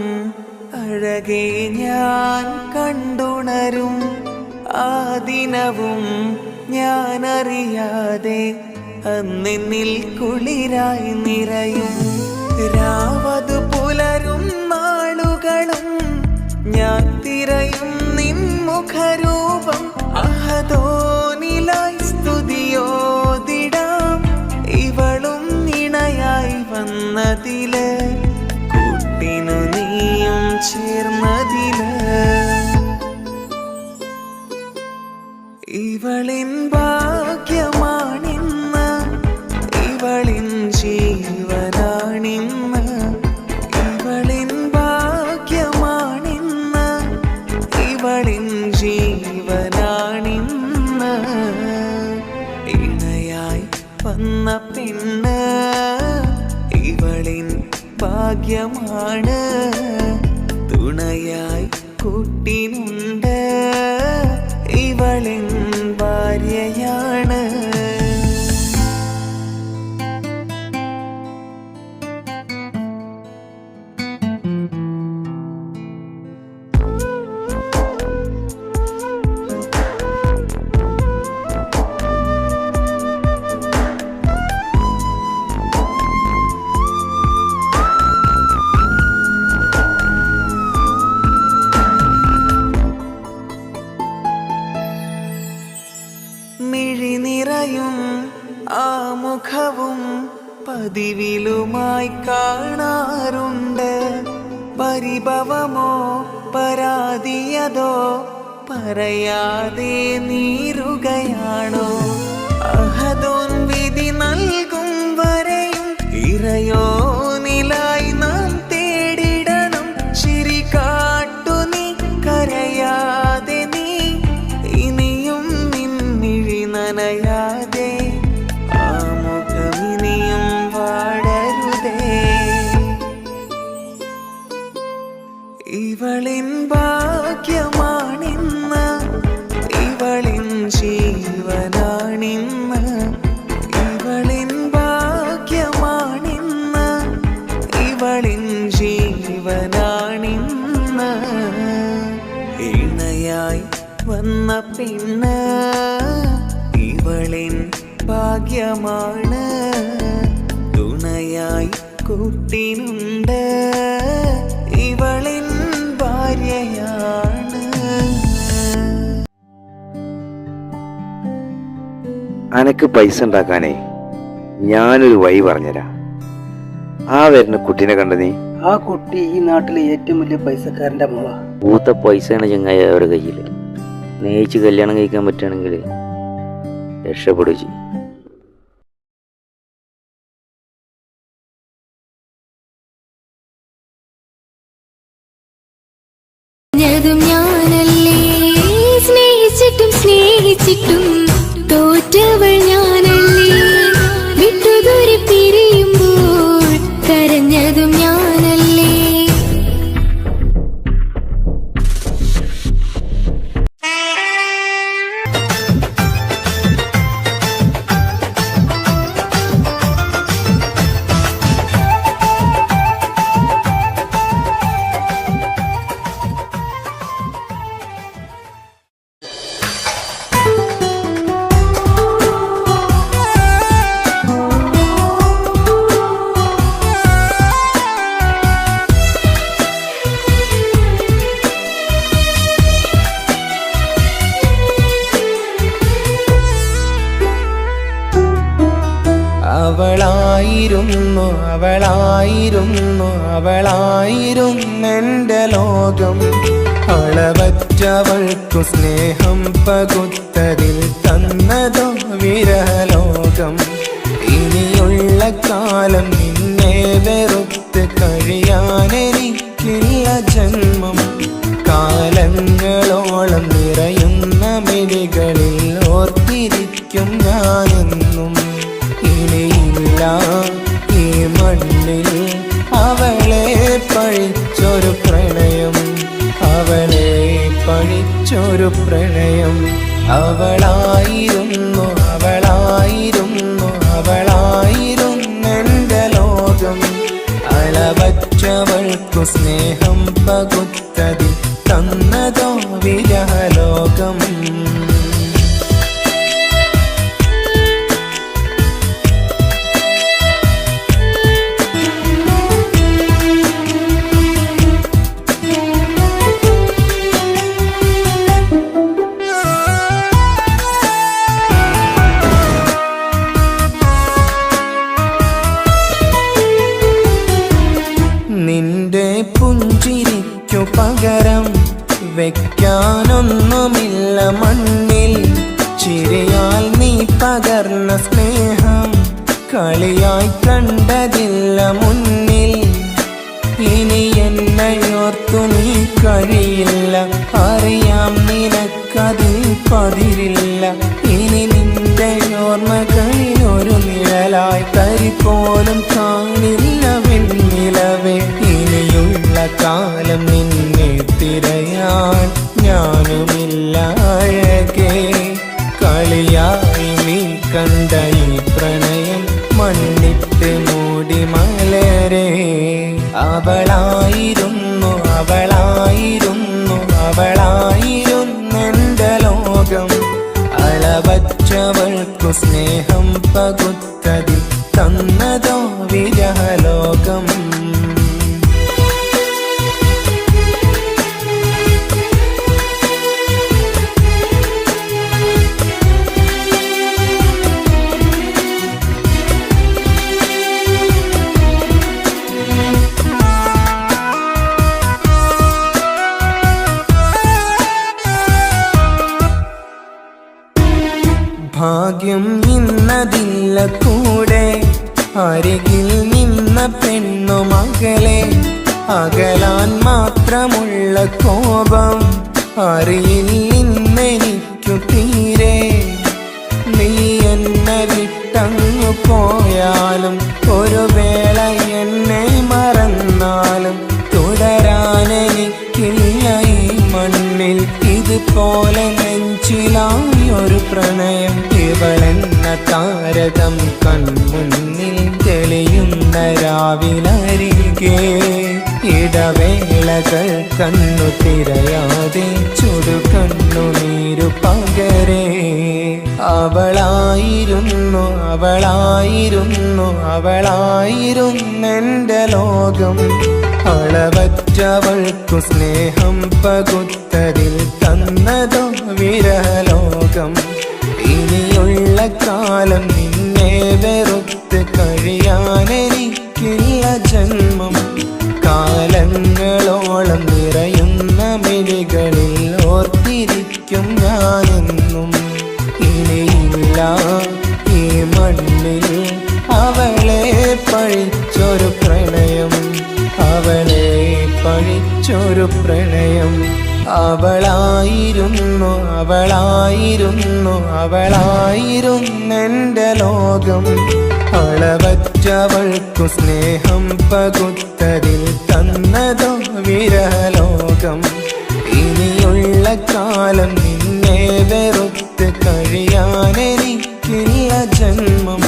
അഴകെ ഞാൻ കണ്ടുണരും. ആ ദിനവും ഞാനറിയാതെ അന്നെന്നിൽ കുളിരായി നിറയും. രാവതു പുലരും നാളുകളും ഞാൻ തിരയും നിൻ മുഖരൂപം. അഹദോനിലായി സ്തുതിയോ വന്നതില് കൂട്ടിനു നീയും ചേർന്നതില് ഇവളിൻ ഭാഗ്യമാണിന്ന് ഇവളിൻ ജീവനാണിന്ന് ഇവളിൻ ഭാഗ്യമാണിന്ന് ഇവളിൻ ജീവനാണിന്ന് ഇണയായി വന്ന പെണ്ണ് ഇവളിൻ ഭാഗ്യമാണ് തുണയായി കൂട്ടിനുണ്ട് ഇവളിൻ ഭാര്യയാണ് മിഴി നിറയും ആ മുഖവും പതിവിലുമായി കാണാറുണ്ട് പരിഭവമോ പരാതിയതോ പറയാതെ നീറുകയാണോ അഹദോൻ വിധി നൽകും വരെയും ഇറയോനിലായി നാം തേടിടണം ചിരി കാട്ടു നീ കരയാതെ നീ ഇനിയും നിന്നിഴി നനയാതെ ആ മുഖമിനിയും വാടരുതേ ഇവളിൻ ഭാഗ്യമാണിന്ന് ഇവളിൻ ജീവനാണിന്ന് ഇവളിൻ ഭാഗ്യമാണിന്ന് ഇവളിൻ ജീവനാണിന്ന് ഇണയായി വന്ന പെണ്ണ് ഇവളിൻ ഭാഗ്യമാണ് തുണയായി കൂട്ടിനുണ്ട് ഇവളിൻ ഭാര്യയാണ് അനക്ക് പൈസ ഉണ്ടാക്കാനേ ഞാനൊരു വഴി പറഞ്ഞുതരാം. ആ വരുന്ന കുട്ടീനെ കണ്ട നീ? ആ കുട്ടി ഈ നാട്ടിലെ ഏറ്റവും വലിയ പൈസക്കാരന്റെ മോളാ. പൂത്ത പൈസയാണ് ചങ്ങായി അവരുടെ കയ്യിൽ. സ്നേഹിച്ച് കല്യാണം കഴിക്കാൻ പറ്റുകയാണെങ്കിൽ രക്ഷപ്പെടുക ചെയ്യും. ഞാനല്ലേ സ്നേഹിച്ചിട്ടും സ്നേഹിച്ചിട്ടും തോറ്റവൾ ഞാനല്ലേ വിട്ടുദൂരെ പിരിയുമ്പോൾ കരഞ്ഞതും ഞാനല്ലേ. അവളായിരുന്നു അവളായിരുന്നു അവളായിരുന്നെൻ്റെ ലോകം അളവറ്റവൾക്കു സ്നേഹം പകുത്തതിൽ തന്നതോ വിരലോകം ഇനിയുള്ള കാലം നിന്നെ വെറുത്ത് കഴിയാനെനിക്കില്ല ജന്മം കാലങ്ങളോളം നിറയുന്ന മിഴികളിൽ ഓർത്തിരിക്കും ഞാനെന്നും ഇനിയില്ല ഈ മണ്ണിൽ അവളെ പഴിച്ചൊരു പ്രണയം അവളെ പഴിച്ചൊരു പ്രണയം അവളായിരുന്നു അവളായിരുന്നു അവളായിരുന്നെൻ്റെ ലോകം അളവറ്റവൾക്കു സ്നേഹം പകുത്തതിൽ തന്നതോ വിരലോകം. സ്നേഹം കളിയായി കണ്ടതില്ല മുന്നിൽ. ഇനി എന്നോർത്തു നീ കഴിയില്ല, അറിയാം നിനക്കതിൽ പതിരില്ല. ഇനി നിന്റെ ഓർമ്മകളിൽ ഒരു നിഴലായി തരി പോലും കാണില്ല വെണ്ണിലവേ. ഇനിയുള്ള കാലം നിന്നെ തിരയാൻ ഞാനുമില്ല അഴകേ. കളിയായി നീ കണ്ട ഈ പ്രണയം മണ്ണിട്ട് മൂടി മലരേ. അവളായിരുന്നു അവളായിരുന്നു അവളായിരുന്നെന്റെ ലോകം. അളവറ്റവൾക്കു സ്നേഹം പകുത്തതിൽ തന്നതോ വിരഹലോകം. ഭാഗ്യം ഇന്നതില്ല കൂടെ, അരികിൽ നിന്ന പെണ്ണു മകളെ. അകലാൻ മാത്രമുള്ള കോപം അറിയില്ലെനിക്കു തീരെ. നീ എന്നെ വിട്ടങ്ങു പോയാലും ഒരു വേള എന്നെ മറന്നാലും തുടരാനെനിക്കില്ല ഈ മണ്ണിൽ. ഇതുപോലെ നെഞ്ചിലായി ഒരു പ്രണയം. ഇവളെന്ന താരകം കൺമുന്നിൽ തെളിയുന്ന രാവിലരികെ. ഇടവേളകൾ കണ്ണു തിരയാതെ ചുടുകണ്ണുനീരു പകരേ. അവളായിരുന്നു അവളായിരുന്നു അവളായിരുന്നെന്റെ ലോകം. അളവറ്റവൾക്കു സ്നേഹം പകുത്തതിൽ തന്നതോ വിരഹലോകം. ഇനിയുള്ള കാലം നിന്നെ വെറുത്ത് കഴിയാനെനിക്കില്ല ജന്മം. കാലങ്ങളോളം നിറയുന്ന മിഴികളിൽ ഓർത്തിരിക്കും ഞാനെന്നും. ഇനിയില്ല ഈ മണ്ണിൽ അവളെ പഴിച്ചൊരു പ്രണയം, അവളെ പഴിച്ചൊരു പ്രണയം. അവളായിരുന്നു അവളായിരുന്നു അവളായിരുന്നെന്റെ ലോകം. അളവറ്റവൾക്കു സ്നേഹം പകുത്തതിൽ തന്നതോ വിരഹലോകം. ഇനിയുള്ള കാലം നിന്നെ വെറുത്ത് കഴിയാനെനിക്കില്ല ജന്മം.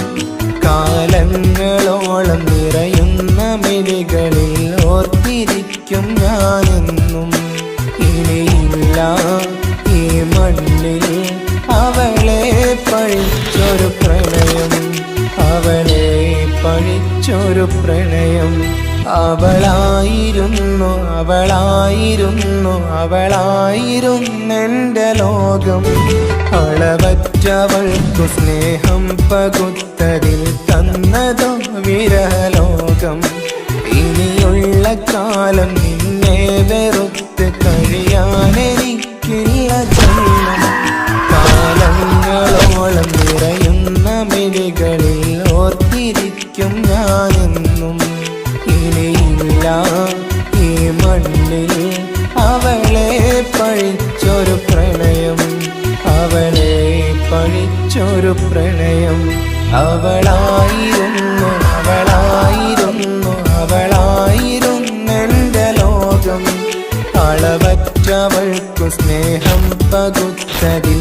കാലങ്ങളോളം നിറയുന്ന മിഴികളിൽ ഓർത്തിരിക്കും ഞാനെന്നും. ഇനിയില്ല ഈ മണ്ണിൽ അവളെ പഴിച്ചൊരു പ്രണയം, അവളെ പഴിച്ചൊരു പ്രണയം. അവളായിരുന്നു അവളായിരുന്നു അവളായിരുന്നെന്റെ ലോകം. അളവറ്റവൾക്കു സ്നേഹം പകുത്തതിൽ തന്നതോ വിരഹലോകം. ഇനിയുള്ള കാലം നിന്നെ വെറുത്ത് കഴിയാനെനിക്കില്ല ജന്മം. കാലങ്ങളോളം നിറയുന്ന മിഴികളിൽ ഓർത്തിരിക്കും ഞാനെന്നും. ഇനിയില്ല ഈ മണ്ണിൽ അവളെ പഴിച്ചൊരു പ്രണയം, അവളെ പഴിച്ചൊരു പ്രണയം. അവളായിരുന്നു അവളായിരുന്നു അവളായിരുന്നെന്റെ ലോകം. അളവറ്റവൾക്കു സ്നേഹം പകുത്തതിൽ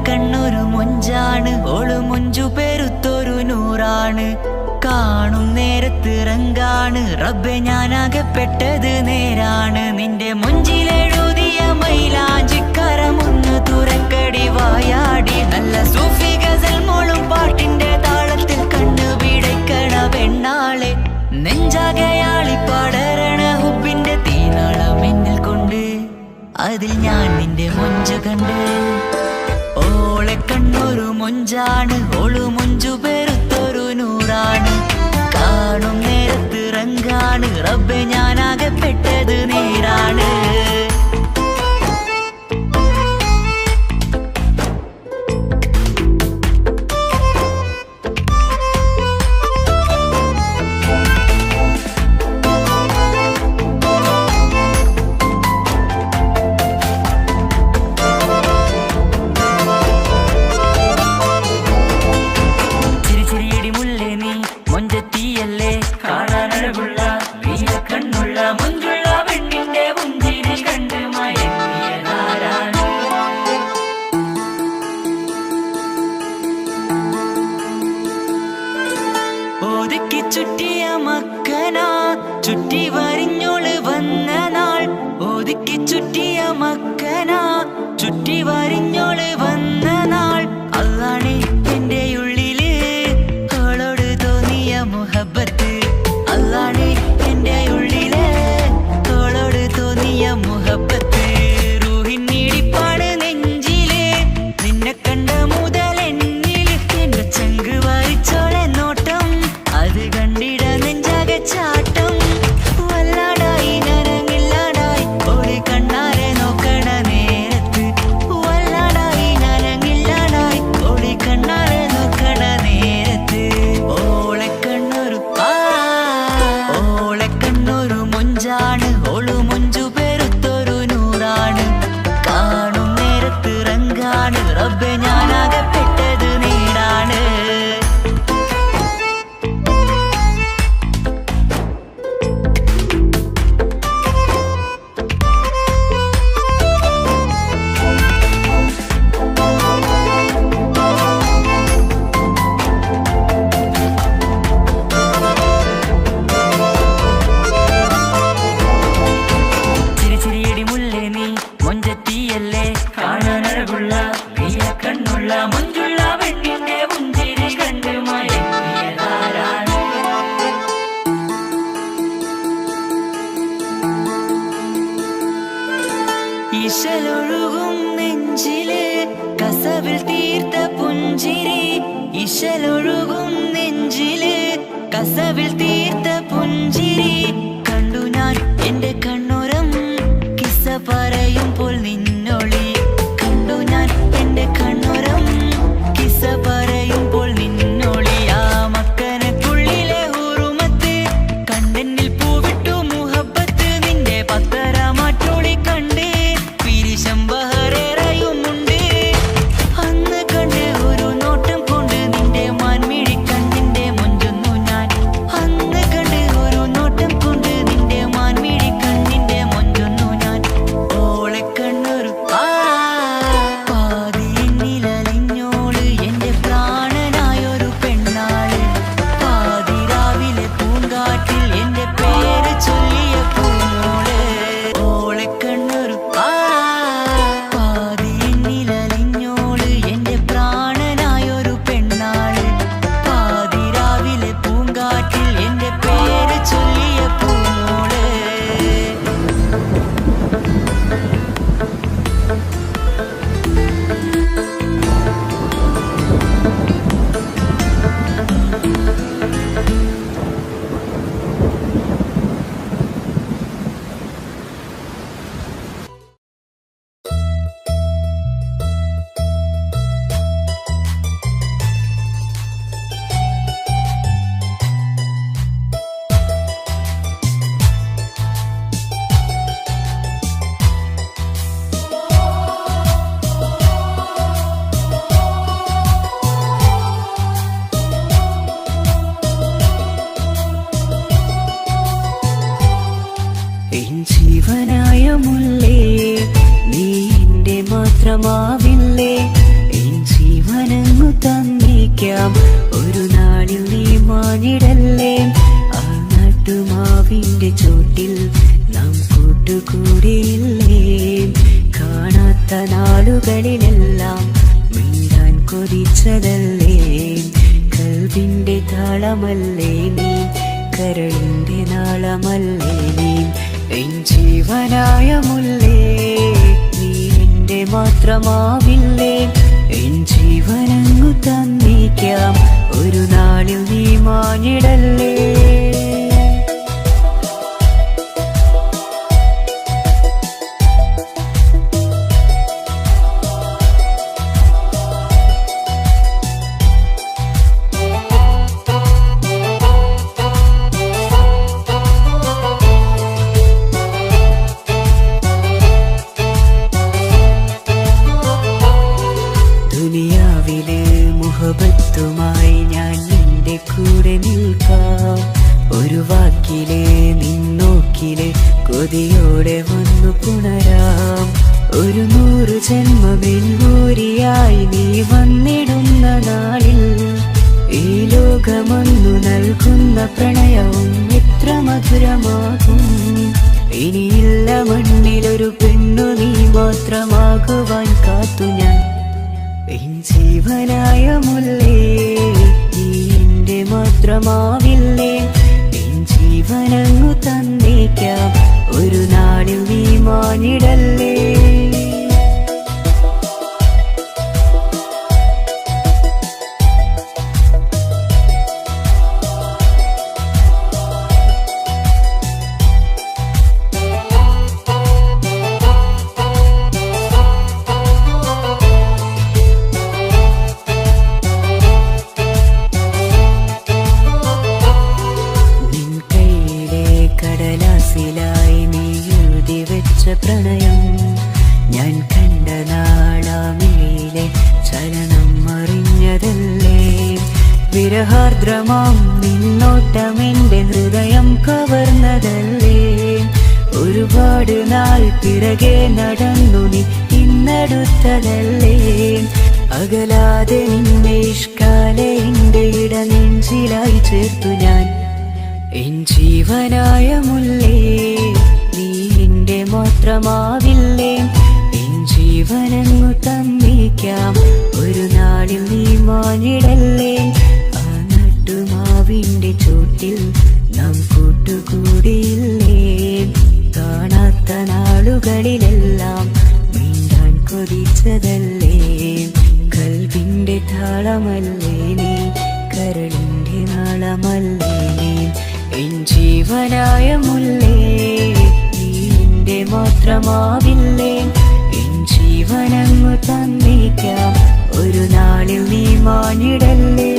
കണ്ണൊരു മൊഞ്ചാണ് ഓള് മൊഞ്ചു പെരുത്തൊരു നൂറാണ്. കാണും നേരത്തിറങ്കാണ് റബ്ബെ ഞാനാകപ്പെട്ടത് നേരാണ്. നിന്റെ മുഞ്ചിലെഴുതിയ മൈലാഞ്ചിക്കരമൊന്ന് തുറക്കടി വായാടി. നല്ല സൂഫി ഗസൽ മോളും പാട്ടിന്റെ താളത്തിൽ കണ്ണു പിടയ്ക്കണ പെണ്ണാളെ. നെഞ്ചാകയാളി പടരണ ഹുബിന്റെ തീനാളം എന്നിൽ കൊണ്ട് അതിൽ ഞാൻ നിന്റെ മൊഞ്ച് കണ്ട്. ഓളെ കണ്ണൊരു മൊഞ്ചാണ് ഓളു മൊഞ്ചു പെരുത്തൊരു നൂറാണ്. കാണും നേരത്തിറങ്കാണ് റബ്ബെ ഞാനാകപ്പെട്ടത് നേരാണ്. ഒതുക്കി ചുറ്റിയ മക്കനാ ചുറ്റി വരിഞ്ഞോള് വന്ന നാൾ. ഒതുക്കി ചുറ്റിയ മക്കനാ ചുറ്റി വരിഞ്ഞോള് വന്ന നാൾ. അല്ലാണേ എന്റെ ഉള്ളില് അവളോട് തോന്നിയ മുഹബത്ത്. അല്ലാണേ എന്റെ ഉള്ളില് അവളോട് തോന്നിയ മുഹബത്ത്. റൂഹിന്നിടിപ്പാണ് നെഞ്ചില് നിന്നെ കണ്ട മുതൽ എന്നില്. എന്റെ ചങ്ക് വായിച്ചോളെ നോട്ടം അത് കണ്ടിട നെഞ്ചാകെ ചാട്ടം. വല്ലാടായി നനങ്ങില്ലാടായി ഓടി കണ്ണാരെ നോക്കണ നേരത്ത്. വല്ലാടായി നനങ്ങില്ലാടായി ഓടി കണ്ണാരെ നോക്കണ നേരത്ത്. ഓളെ കണ്ണൊരു മൊഞ്ചാണ് ഓളു മൊഞ്ചു പെരുത്തൊരു നൂറാണ്. കാണും നേരത്തിറങ്കാണ് റബ്ബെ ഞാനാകപ്പെട്ടത് നേരാണ്. ഇശലൊഴുകും നെഞ്ചില് കസവിൽ തീർത്ത പുഞ്ചിരി. ഇശലൊഴുകും നെഞ്ചില് കസവിൽ തീർത്ത പുഞ്ചിരി. കണ്ടു ഞാൻ എന്റെ കണ്ണുരം കിസ്സ പറയുമ്പോൾ നിന്നൊളി. കണ്ടു ഞാൻ എന്റെ കണ്ണുരം കിസ്സ പറയുമ്പോൾ നിന്നൊളി. ആ മക്കനക്കുള്ളിലെ ഹുറുമത്ത് കണ്ണെന്നിൽ പൂവിട്ടു മുഹബത്ത്. നിന്റെ പത്തര മാറ്റോളി കണ്ട് ബഹറേറയുമുണ്ട്. അന്ന് കണ്ട് ഒരു നോട്ടം കൊണ്ട് നിന്റെ മാൻമിഴി കണ്ണിന്റെ മൊഞ്ചൊന്നു ഞാൻ. അന്ന് കണ്ട് ഒരു നോട്ടം കൊണ്ട് നിന്റെ മാൻമിഴി കണ്ണിന്റെ മൊഞ്ചൊന്നു ഞാൻ. ഓളെ കണ്ണൊരു പാതിന്നിലലിഞ്ഞോള് എന്റെ പ്രാണനായൊരു പെണ്ണാള്. പാതിരാവിലെ പൂങ്കാറ്റിൽ എന്റെ പേര് ചൊല്ലിയ പൂമോള്. ഓളെ കണ്ണൊരു പാതിന്നിലലിഞ്ഞോള് എന്റെ പ്രാണനായൊരു പെണ്ണാള്. പാതിരാവിലെ പൂങ്കാറ്റിൽ എന്റെ പേര് ചൊല്ലിയ പൂമോള്. ജീവനായ മുല്ലേ നീ എന്റെ മാത്രമാവില്ലേ. എൻ ജീവനങ്ങു തന്നേ തന്നേക്കാം. ഒരു നാളിൽ നീ മാഞ്ഞിടല്ലേ. ആ നാട്ടുമാവിന്റെ ചോട്ടിൽ നാം കൂട്ടുകൂടിയില്ലേ. കാണാത്ത നാളുകളിലെല്ലാം മിണ്ടാൻ കൊതിച്ചതല്ലേ. കൽവിന്റെ താളമല്ലേ നീ, കരളിന്റെ നാളമല്ലേ നീ. എൻ ജീവനായ മുല്ലേ, നീ എന്റെ മാത്രമാവില്ലേ. എൻ ജീവനങ്ങു തന്നേക്കാം. ഒരു നാളിൽ നീ മാഞ്ഞിടല്ലേ. ദുനിയാവിലെ മുഹബത്തുമായി ഞാൻ നിന്റെ കൂടെ നിൽക്കാം. ഒരു വാക്കിലെ നിന്നോക്കിലെ കൊതിയോടെ വന്നു പുണരാം. ഒരു 100 ജന്മമെന്നൂരിയായി നീ വന്നിടുന്ന നാളിൽ ഈ ലോകമൊന്നു നൽകുന്ന പ്രണയവും എത്ര മധുരമാകും. ഇനിയില്ല മണ്ണിലൊരു പെണ്ണു നീ മാത്രമാകുവാൻ കാത്തു ഞാൻ. എൻ ജീവനായ മുല്ലേ, നീ എന്റെ മാത്രമാവില്ലേ. എൻ ജീവനങ്ങു തന്നേക്കാം. ഒരു നാളിൽ നീ മാഞ്ഞിടല്ലേ. കടലാസിലായി നീ എഴുതി വെച്ച പ്രണയം ഞാൻ കണ്ട നാളാമിഴിയിലെ ചലനം അറിഞ്ഞതല്ലേ. വിരഹാർദ്രമാം നിന്നോട്ടം എന്റെ ഹൃദയം കവർന്നതല്ലേ. ഒരുപാട് നാൾ പിറകെ നടന്നു നീ ഇന്നടുത്തതല്ലേ. അകലാതെ നിന്നെ ഇഷ്കാലെ എന്റെ ഇടനെഞ്ചിലായി ചേർത്തു ഞാൻ. എൻ ജീവനായ മുല്ലേ, നീ എന്റെ മാത്രമാവില്ലേ. എൻ ജീവനങ്ങു തന്നേക്കാം. ഒരു നാളിൽ നീ മാഞ്ഞിടല്ലേ. ആ നട്ടുമാവിന്റെ ചോട്ടിൽ നാം കൂട്ടുകൂടിയില്ലേ. കാണാത്ത നാളുകളിലെല്ലാം മിണ്ടാൻ കൊതിച്ചതല്ലേ. കൽവിന്റെ താളമല്ലേ നീ, കരളിന്റെ നാളമല്ലേ നീ. എൻ ജീവനായ മുല്ലേ, നീ എന്റെ മാത്രമാവില്ലേ. എൻ ജീവനങ്ങു തന്നേക്കാം. ഒരു നാളിൽ നീ മാഞ്ഞിടല്ലേ.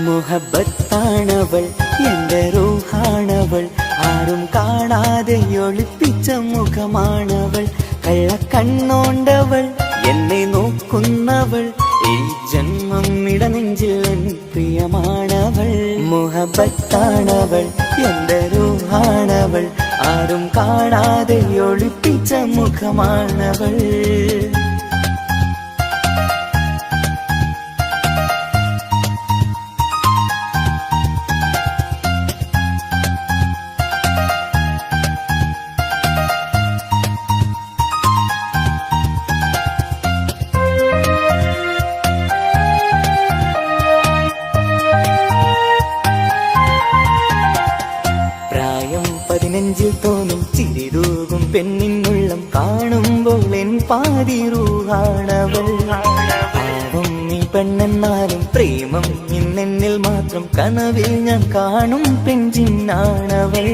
മുഹബത്താണവൾ, എന്റെ റൂഹാണവൾ. ആരും കാണാതെ ഒളിപ്പിച്ച മുഖമാണവൾ. കള്ളക്കണ്ണോണ്ടവൾ, എന്നെ നോക്കുന്നവൾ. ഈ ജന്മം ഇടനെഞ്ചിൽ എൻ പ്രിയമാണവൾ. മുഹബത്താണവൾ, എന്റെ റൂഹാണവൾ. ആരും കാണാതെ ഒളിപ്പിച്ച മുഖമാണവൾ. നെഞ്ചിൽ തോന്നും ചിരിതൂകും പെണ്ണിനുള്ളം കാണുമ്പോൾ എൻ പാതി റൂഹാണവൾ. പാവം നീ പെണ്ണെന്നാലും പ്രേമം ഇന്നെന്നിൽ മാത്രം. കനവിൽ ഞാൻ കാണും പെഞ്ചിന്നാണവൾ.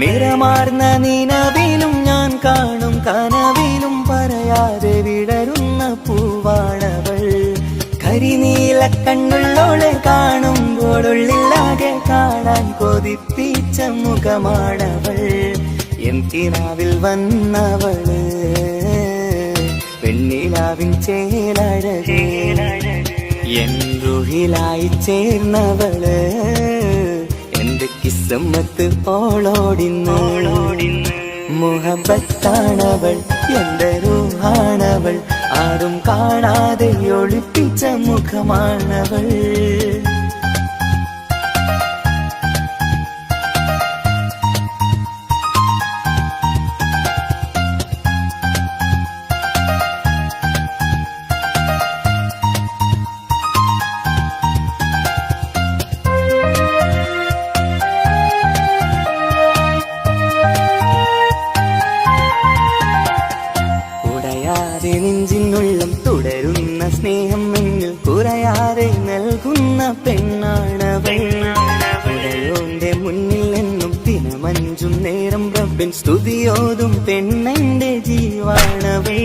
നിറമാർന്ന നിലവിലും ഞാൻ കാണും കനവിലും പറയും മായാതെ വിടരുന്ന പൂവാണവൾ. കരിനീല കണ്ണുള്ളോളെ കാണുമ്പോഴുള്ളിലാകെ കാണാൻ കൊതിപ്പിച്ച മുഖമാണവൾ. എൻ കിനാവിൽ വന്നവള് വെണ്ണിലാവിൻ ചേലഴകേ, എൻ റുഹിലായി ചേർന്നവള് എന്റെ കിസ്സമ്മത്ത് ഓളോടിന്ന്. മുഹബത്താണവൾ എന്റെ റൂഹാണവൾ, ആരും കാണാതെ ഒളിപ്പിച്ച മുഖമാണവൾ. നെഞ്ചിനുള്ളം തുടരുന്ന സ്നേഹം എന്നിൽ കുറയാതെ നൽകുന്ന പെണ്ണാണവൾ. ഉടയോന്റെ മുന്നിൽ എന്നും ദിനമഞ്ചും നേരം റബ്ബിൻ സ്തുതിയോതും പെണ്ണെന്റെ ജീവാണവൾ.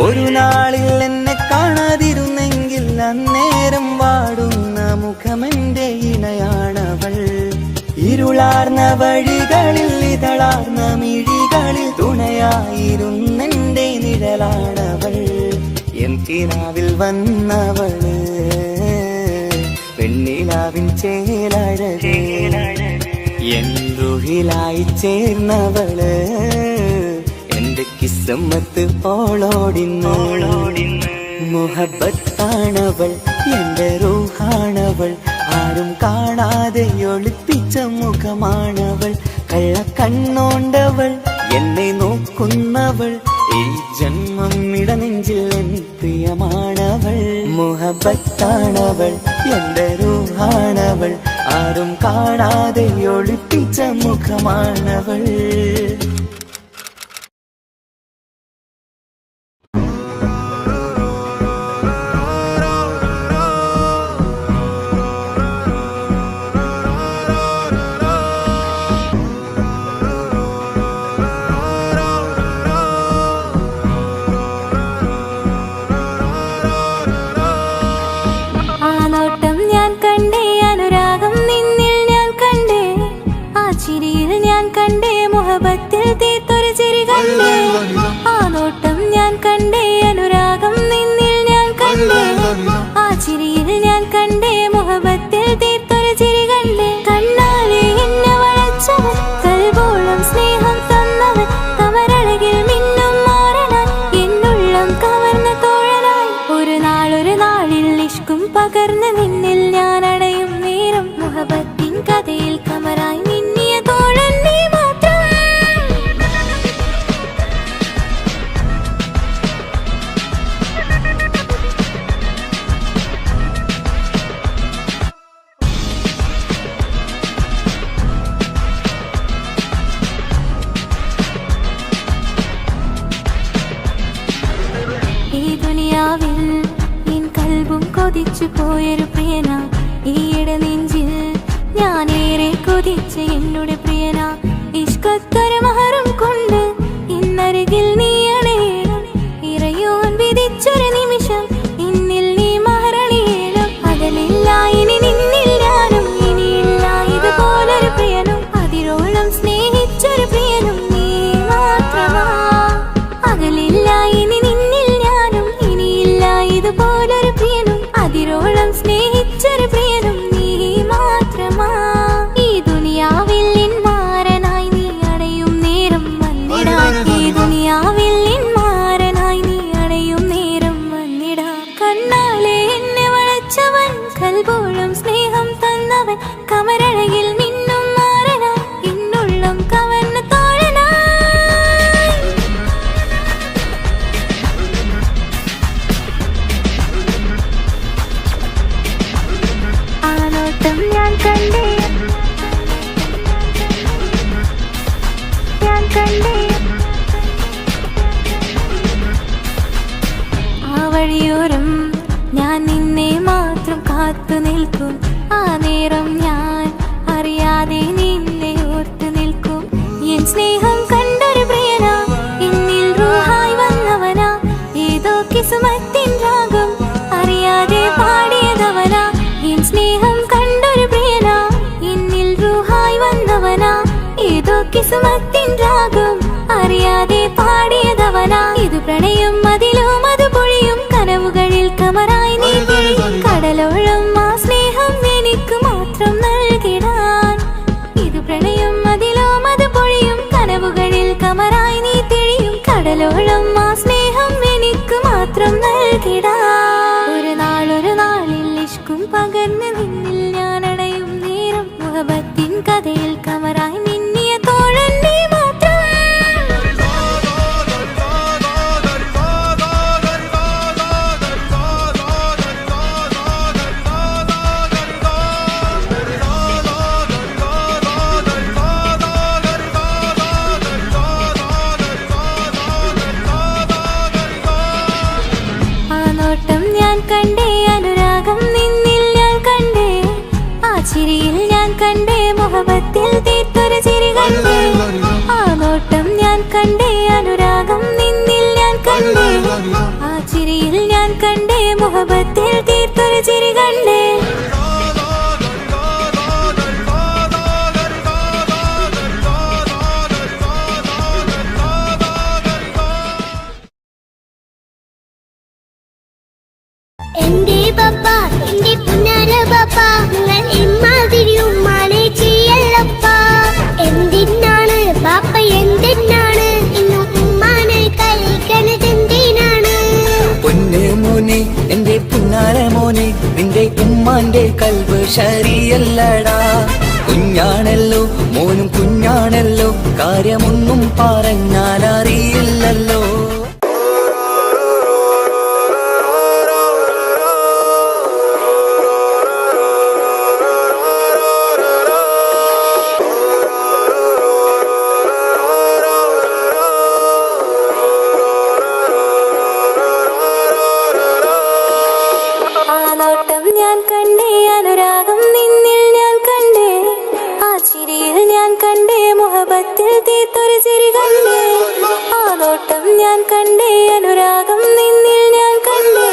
ഒരു നാളിൽ എന്നെ കാണാതിരുന്നെങ്കിൽ അന്നേരം വാടുന്ന മുഖമെന്റെ ഇണയാണവൾ. ഇരുളാർന്ന വഴികളിൽ ഇതളാർന്ന മിഴികളിൽ തുണയായിരുന്നെന്റെ നിഴലാണവൾ. എൻ കിനാവിൽ വന്നവള് വെണ്ണിലാവിൻ ചേലഴകേ, എൻ റുഹിലായി ചേർന്നവള് എന്റെ കിസ്സമ്മത്ത് ഓളോടിന്ന്. മുഹബത്താണവൾ എന്റെ റൂഹാണവൾ, ആരും കാണാതെ ഒളിപ്പിച്ച മുഖമാണവൾ. കള്ളക്കണ്ണോണ്ടവൾ എന്നെ നോക്കുന്നവൾ, ഈ ജന്മം ഇടനെഞ്ചിൽ എൻ പ്രിയമാണവൾ. മുഹബത്താണവൾ എന്റെ റൂഹാണവൾ, ആരും കാണാതെ ഒളിപ്പിച്ച മുഖമാണവൾ. മുഹബത്തിൽ തീർത്തൊരു ചിരി കണ്ടേ, ആ നോട്ടം ഞാൻ കണ്ടേ, അനുരാഗം നിന്നിൽ ഞാൻ കണ്ടേ, ആ ചിരിയിൽ ഞാൻ കണ്ടേ, മുഹബത്തിൽ തീർത്തൊരു ചിരി കണ്ടേ. കണ്ണാലെ എന്നെ വളച്ചവൻ, കൽബോളം സ്നേഹം തന്നവൻ, കമരഴകിൽ മിന്നും മാറനാൻ, എന്നുള്ളം കവർന്ന തോഴനായി. ഒരു നാളിൽ ഇഷ്കും പകർന്ന് നിന്നിൽ ഞാൻ അടയും നേരം, മുഹബത്തിൻ കഥയിൽ കമറായി മിന്നിയ തോഴൻ നീ മാത്രം. ഈ ദുനിയാവിൽ നിൻ കൽബും കൊതിച്ചു പോയൊരു പ്രിയന, ഈയിടെ നെഞ്ചിൽ ഞാനേറെ കൊതിച്ച എന്നുടെ പ്രിയന. ഇഷ്കത്തൊരു മഹറും കൊണ്ട് ഇന്നരികിൽ നീ അണയണം, ഇറയോൻ വിധിച്ചൊരു നിമിഷം ഇന്നിൽ നീ മഹറണിയേണം. അകലില്ല ഇനി നിന്നിൽ ഞാനും, ഇനിയില്ല ഇതുപോലൊരു പ്രിയനും, അതിരോളം സ്നേഹിച്ചൊരു പ്രിയനും നീ മാത്രമാ. അകലില്ല ഇനി നിന്നിൽ ഞാനും, ഇനിയില്ല ഇതുപോലൊരു പ്രിയനും, അതിരോളം സ്നേഹിച്ചൊരു പ്രിയനും നീ മാത്രമാ. ഈ ദുനിയാവിൽ നിൻ മാരനായി നീ അടയും നേരം വന്നിടാൻ, ഈ ദുനിയാവിൽ നിൻ മാരനായി നീ അടയും നേരം വന്നിടാൻ. കണ്ണാലെ എന്നെ വളച്ചവൻ, കൽബോളം സ്നേഹം തന്നവൻ, കമരഴകിൽ മിന്നും മാറനായി, എന്നുള്ളം കവർന്ന തോഴനായി. ആ നോട്ടം ഞാൻ കണ്ടേ, ഞാൻ കണ്ടേ, ആ വഴിയോരം ഞാൻ നിന്നെ മാത്രം കാത്തു നിൽക്കും, ആ നേരം ഞാൻ അറിയാതെ നിന്നെ ഓർത്തു നിൽക്കും. എൻ സ്നേഹം കണ്ടൊരു പ്രിയനാ, എന്നിൽ റൂഹായി വന്നവനാ, കിസുമത്തിൻ രാഗം അറിയാതെ പാടിയതവനാ എൻ സ്നേഹം കണ്ടൊരു പ്രിയനാ എന്നിൽ റൂഹായി വന്നവനാ ഏതോ കിസുമത്തിൻ രാഗം അറിയാതെ പാടിയതവനാ ഇത് പ്രണയം അതിലും അത് പൊഴിയും കനവുകളിൽ കമറായി നീ തെളിയും കടലോളം ആ സ്നേഹം എനിക്ക് മാത്രം നൽകിടാൻ ഇത് പ്രണയം അതിലും അത് പൊഴിയും കനവുകളിൽ കമറായി നീ തെളിയും കടലോളം ആ സ്നേഹം എനിക്ക് മാത്രം നൽകിടാൻ ഒരു നാളിൽ ഇഷ്കും പകർന്ന് നിന്നിൽ ഞാൻ അടയും നേരം മുഹബത്തിൻ കഥയിൽ കമറായി മിന്നിയ തോഴൻ നീ മാത്രം കണ്ടേ അനുരാഗം നിന്നിൽ ഞാൻ കണ്ടേ ആ ചിരിയിൽ ഞാൻ കണ്ടേ മുഹബത്തിൽ തീർത്തൊരു ചിരി കണ്ടേ ആ നോട്ടം ഞാൻ കണ്ടേ അനുരാഗം നിന്നിൽ ഞാൻ കണ്ടേ ആ ചിരിയിൽ ഞാൻ കണ്ടേ മുഹബത്തിൽ തീർത്തൊരു ചിരി കണ്ടേ എന്റെ പപ്പ എന്റെ പുന്നാര പപ്പ നിങ്ങൾ ഇമ്മാതിരി ഉമ്മാനെ ചെയ്യല്ലപ്പ എന്തിനാണ് പാപ്പ എന്തിനാണ് ഇന്നും ഉമ്മാനെ കളിക്കണത് എന്തിനാണ് പൊന്നെ മോനെ എന്റെ പുന്നാര മോനെ നിന്റെ ഉമ്മാന്റെ കൽബ് ശരിയല്ലടാ കുഞ്ഞാണല്ലോ മോനും കുഞ്ഞാണല്ലോ കാര്യമൊന്നും പറഞ്ഞാൽ അറിയില്ലല്ലോ ഞാൻ കണ്ടേ അനുരാഗം നിന്നിൽ ഞാൻ കണ്ടേ ആ ചിരിയിൽ ഞാൻ കണ്ടേ മുഹബത്തിൽ തീർത്തൊരു ചിരി കണ്ടേ ആ നോട്ടം ഞാൻ കണ്ടേ അനുരാഗം നിന്നിൽ ഞാൻ കണ്ടേ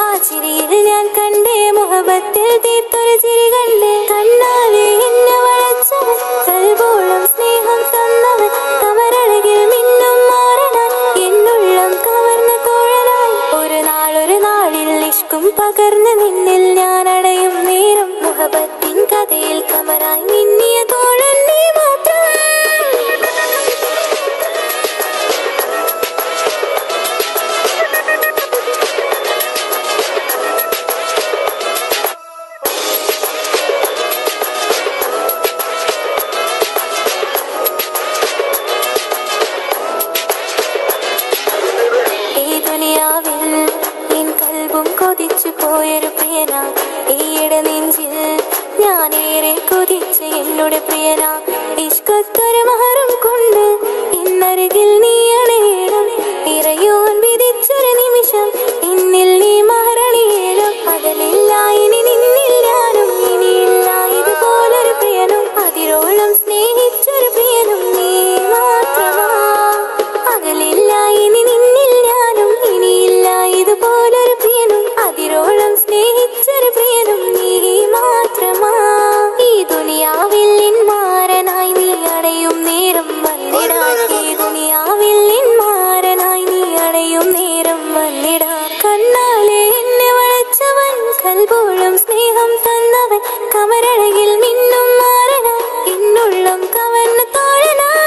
ആ ചിരിയിൽ ഞാൻ കണ്ടേ മുഹബത്തിൽ തീർത്തൊരു ചിരി കണ്ടേ കണ്ണാലെ എന്നെ വളച്ചവൻ കൽബോളം സ്നേഹം തന്നവൻ കമരഴകിൽ മിന്നും മാറനാൻ എന്നുള്ളം കവർന്ന തോഴനായി ഒരു നാളിൽ ഇഷ്കും പകർന്ന് നിന്നിൽ ഞാൻ അടയും നേരം മുഹബത്തിൻ കഥയിൽ കമറായി മിന്നിയ തോഴൻ നീ മാത്രം ഈ ദുനിയാവിൽ എൻ കൽബും കൊതിച്ചു പോയൊരു പ്രിയനാ ഈയിടെ നെഞ്ചിൽ ഞാനേറെ കൊതിച്ച് എന്നോട് പ്രിയനാ ഇഷ്കത്തൊരു മഹറും കൊണ്ട് ഇന്നരികിൽ നീ അണയണം ഇറയോൻ വിധിച്ചൊരു നിമിഷം ഇന്നിൽ നീ മഹറണിയേലും അതലില്ല ഇനി നിന്നിൽ ഞാനും ഇനിയില്ല ഇതുപോലൊരു പ്രിയനും അതിരോളം സ്നേഹിച്ചൊരു പ്രിയനും നീ മാത്രമാ അകലില്ല ഇനി നിന്നിൽ ഞാനും ഇനിയില്ല ഇതുപോലൊരു പ്രിയനും അതിരോളം സ്നേഹിച്ചൊരു പ്രിയനും നീ മാത്രമാ ഈ ദുനിയാവിൽ മാരനായി നീ അടയും നേരം വന്നിടാൻ ഈ ദുനിയാവിൽ മാരനായി നീ അടയും നേരം വന്നിടാൻ കണ്ണാലെ എന്നെ വളച്ചവൻ കൽബോളം സ്നേഹം തന്നവൻ കമരഴകിൽ മിന്നും മാറനാൻ എന്നുള്ളം കവർന്ന തോഴനായി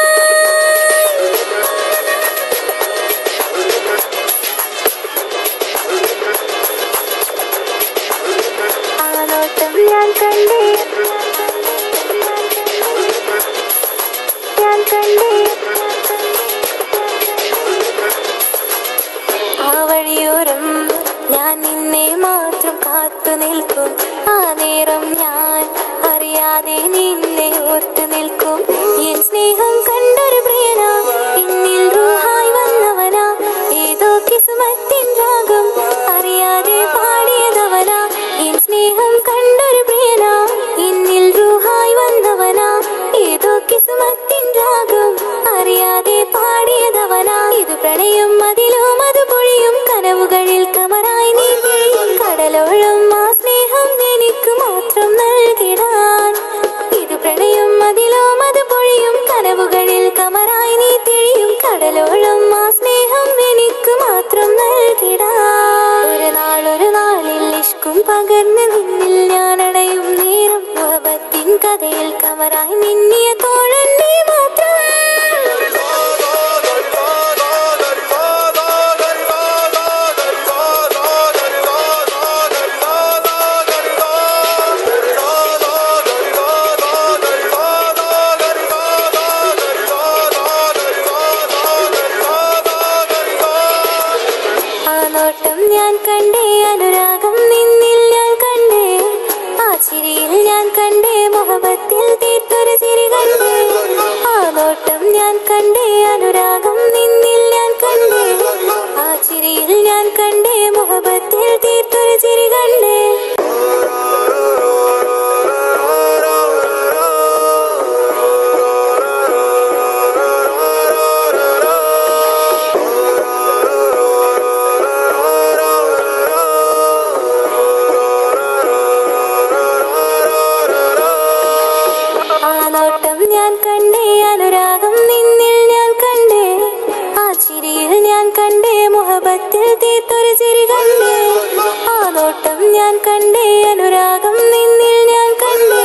ആ നോട്ടം ഞാൻ കണ്ടേ ആ വഴിയോരം ഞാൻ നിന്നെ മാത്രം കാത്തു നിൽക്കും ആ നേരം ഞാൻ അറിയാതെ നിന്നെ ഓർത്തു നിൽക്കും എൻ സ്നേഹം കണ്ടൊരു പ്രിയനാ എന്നിൽ റൂഹായി വന്നവനാ ഏതോ കിസുമത്തിൻ രാഗം അറിയാതെ പാടിയതവനാ എൻ സ്നേഹം കണ്ടൊരു പ്രിയനാ എന്നിൽ റൂഹായി വന്നവനാ ഏതോ കിസുമത്തിൻ രാഗം അറിയാതെ പാടിയതവനാ ഇത് പ്രണയം അതിലും അത് പൊഴിയും കനവുകളിൽ കണ്ടേ അനുരാഗം നിന്നിൽ ഞാൻ കണ്ടേ ആ ചിരിയിൽ ഞാൻ കണ്ടേ മുഹബത്തിൽ തീർത്തൊരു ചിരി കണ്ടേ ഞാൻ കണ്ടേ അനുരാഗം നിന്നിൽ ഞാൻ കണ്ടേ ആ ചിരിയിൽ ഞാൻ കണ്ടേ മുഹബത്തിൽ തീർത്തൊരു ചിരി കണ്ടേ ആ നോട്ടം ഞാൻ കണ്ടേ അനുരാഗം നിന്നിൽ ഞാൻ കണ്ടേ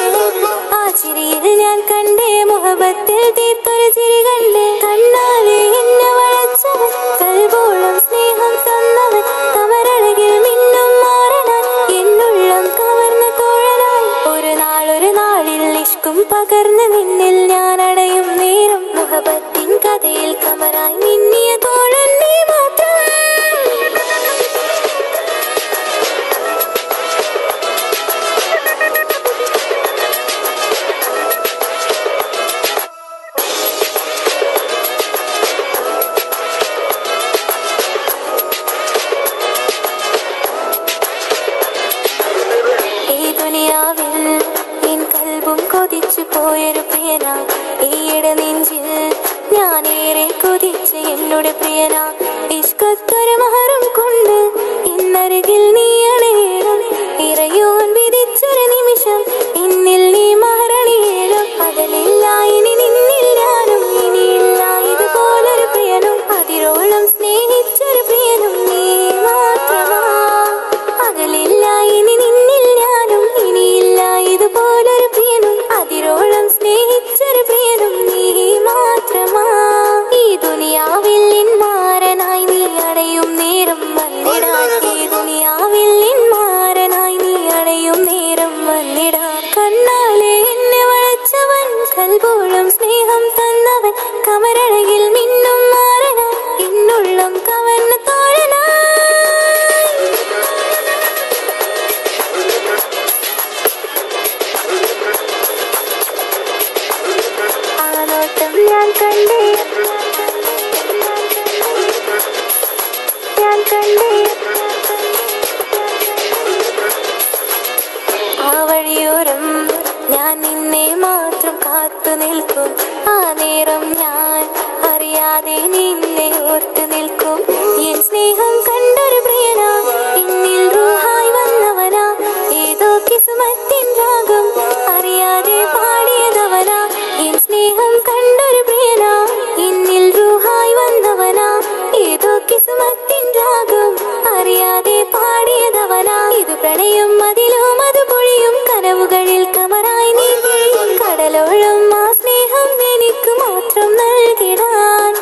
ആ ചിരിയിൽ ഞാൻ കണ്ടേ മുഹബത്തിൽ തീർത്തൊരു ചിരി കണ്ടേ കണ്ണാലെ എന്നെ വളച്ചവൻ കൽബോളം സ്നേഹം തന്നവൻ കമരഴകിൽ മിന്നും മാറനാൻ എന്നുള്ളം കവർന്ന തോഴനായി ഒരു നാളിൽ ഇഷ്കും പകർന്ന് നിന്നിൽ ഞാൻ അടയും നേരം മുഹബത്തിൻ കഥയിൽ കമറായി മിന്നിയ തോഴൻ നീ മാത്രം ഈ ദുനിയാവിൽ എൻ കൽബും കൊതിച്ചു പോയൊരു പ്രിയനാ ഈയിടെ നെഞ്ചിൽ ഞാനേറെ കൊതിച്ച എന്നോട് പ്രിയനാ ഇഷ്കത്തൊരു മഹറും കൊണ്ട് ഇന്നരികിൽ നീ അണയണം ഇറയോൻ വിധിച്ചൊരു നിമിഷം എന്നിൽ നീ മഹറണിയേണം പകലില്ല ഇനി നിന്നിൽ ഞാനും ഇനിയില്ല ഇതുപോലൊരു പ്രിയനും അതിരോളം സ്നേഹിച്ചൊരു പ്രിയനും നീ മാത്രമാ പകലില്ല ഇനി നിന്നിൽ ഞാനും ഇനിയില്ല ഇതുപോലൊരു പ്രിയനും അതിരോളം സ്നേഹിച്ചൊരു പ്രിയനും നീ മാത്രമാ ഈ ദുനിയാവിൽ മാറനായി നീ അടയും നേരം വന്നിടാൻ ഈ ദുനിയാവിൽ മാറനായി നീ അടയും നേരം വന്നിടാൻ കണ്ണാലെ എന്നെ വളച്ചവൻ കൽബോളം സ്നേഹം തന്നവൻ കമരഴകിൽ മിന്നും മാറനാൻ എന്നുള്ളം കവർന്ന തോഴനായി ആ നോട്ടം ഞാൻ കണ്ടേ ഞാൻ കണ്ടേ ആ വഴിയോരം ഞാൻ നിന്നെ മാത്രം കാത്തു നിൽക്കും ആ നേരം ഞാൻ അറിയാതെ നിന്നെ ഓർത്തു നിൽക്കും എൻ സ്നേഹം കണ്ടൊരു പ്രിയനാ എന്നിൽ റൂഹായി വന്നവനാ ഏതോ കിസ്മത്തിൻ രാഗം അറിയാതെ പാടിയതവനാ എൻ സ്നേഹം കണ്ടൊരു പ്രിയനാ എന്നിൽ റൂഹായി വന്നവനാ ഏതോ കിസ്മത്തിൻ രാഗം അറിയാതെ പാടിയതവനാ ഇത് പ്രണയം അതിലും അത് പൊഴിയും കനവുകളിൽ കമറായി നീ പൊഴിയും കടലോളം ആ സ്നേഹം എനിക്ക് മാത്രം നൽകിടാൻ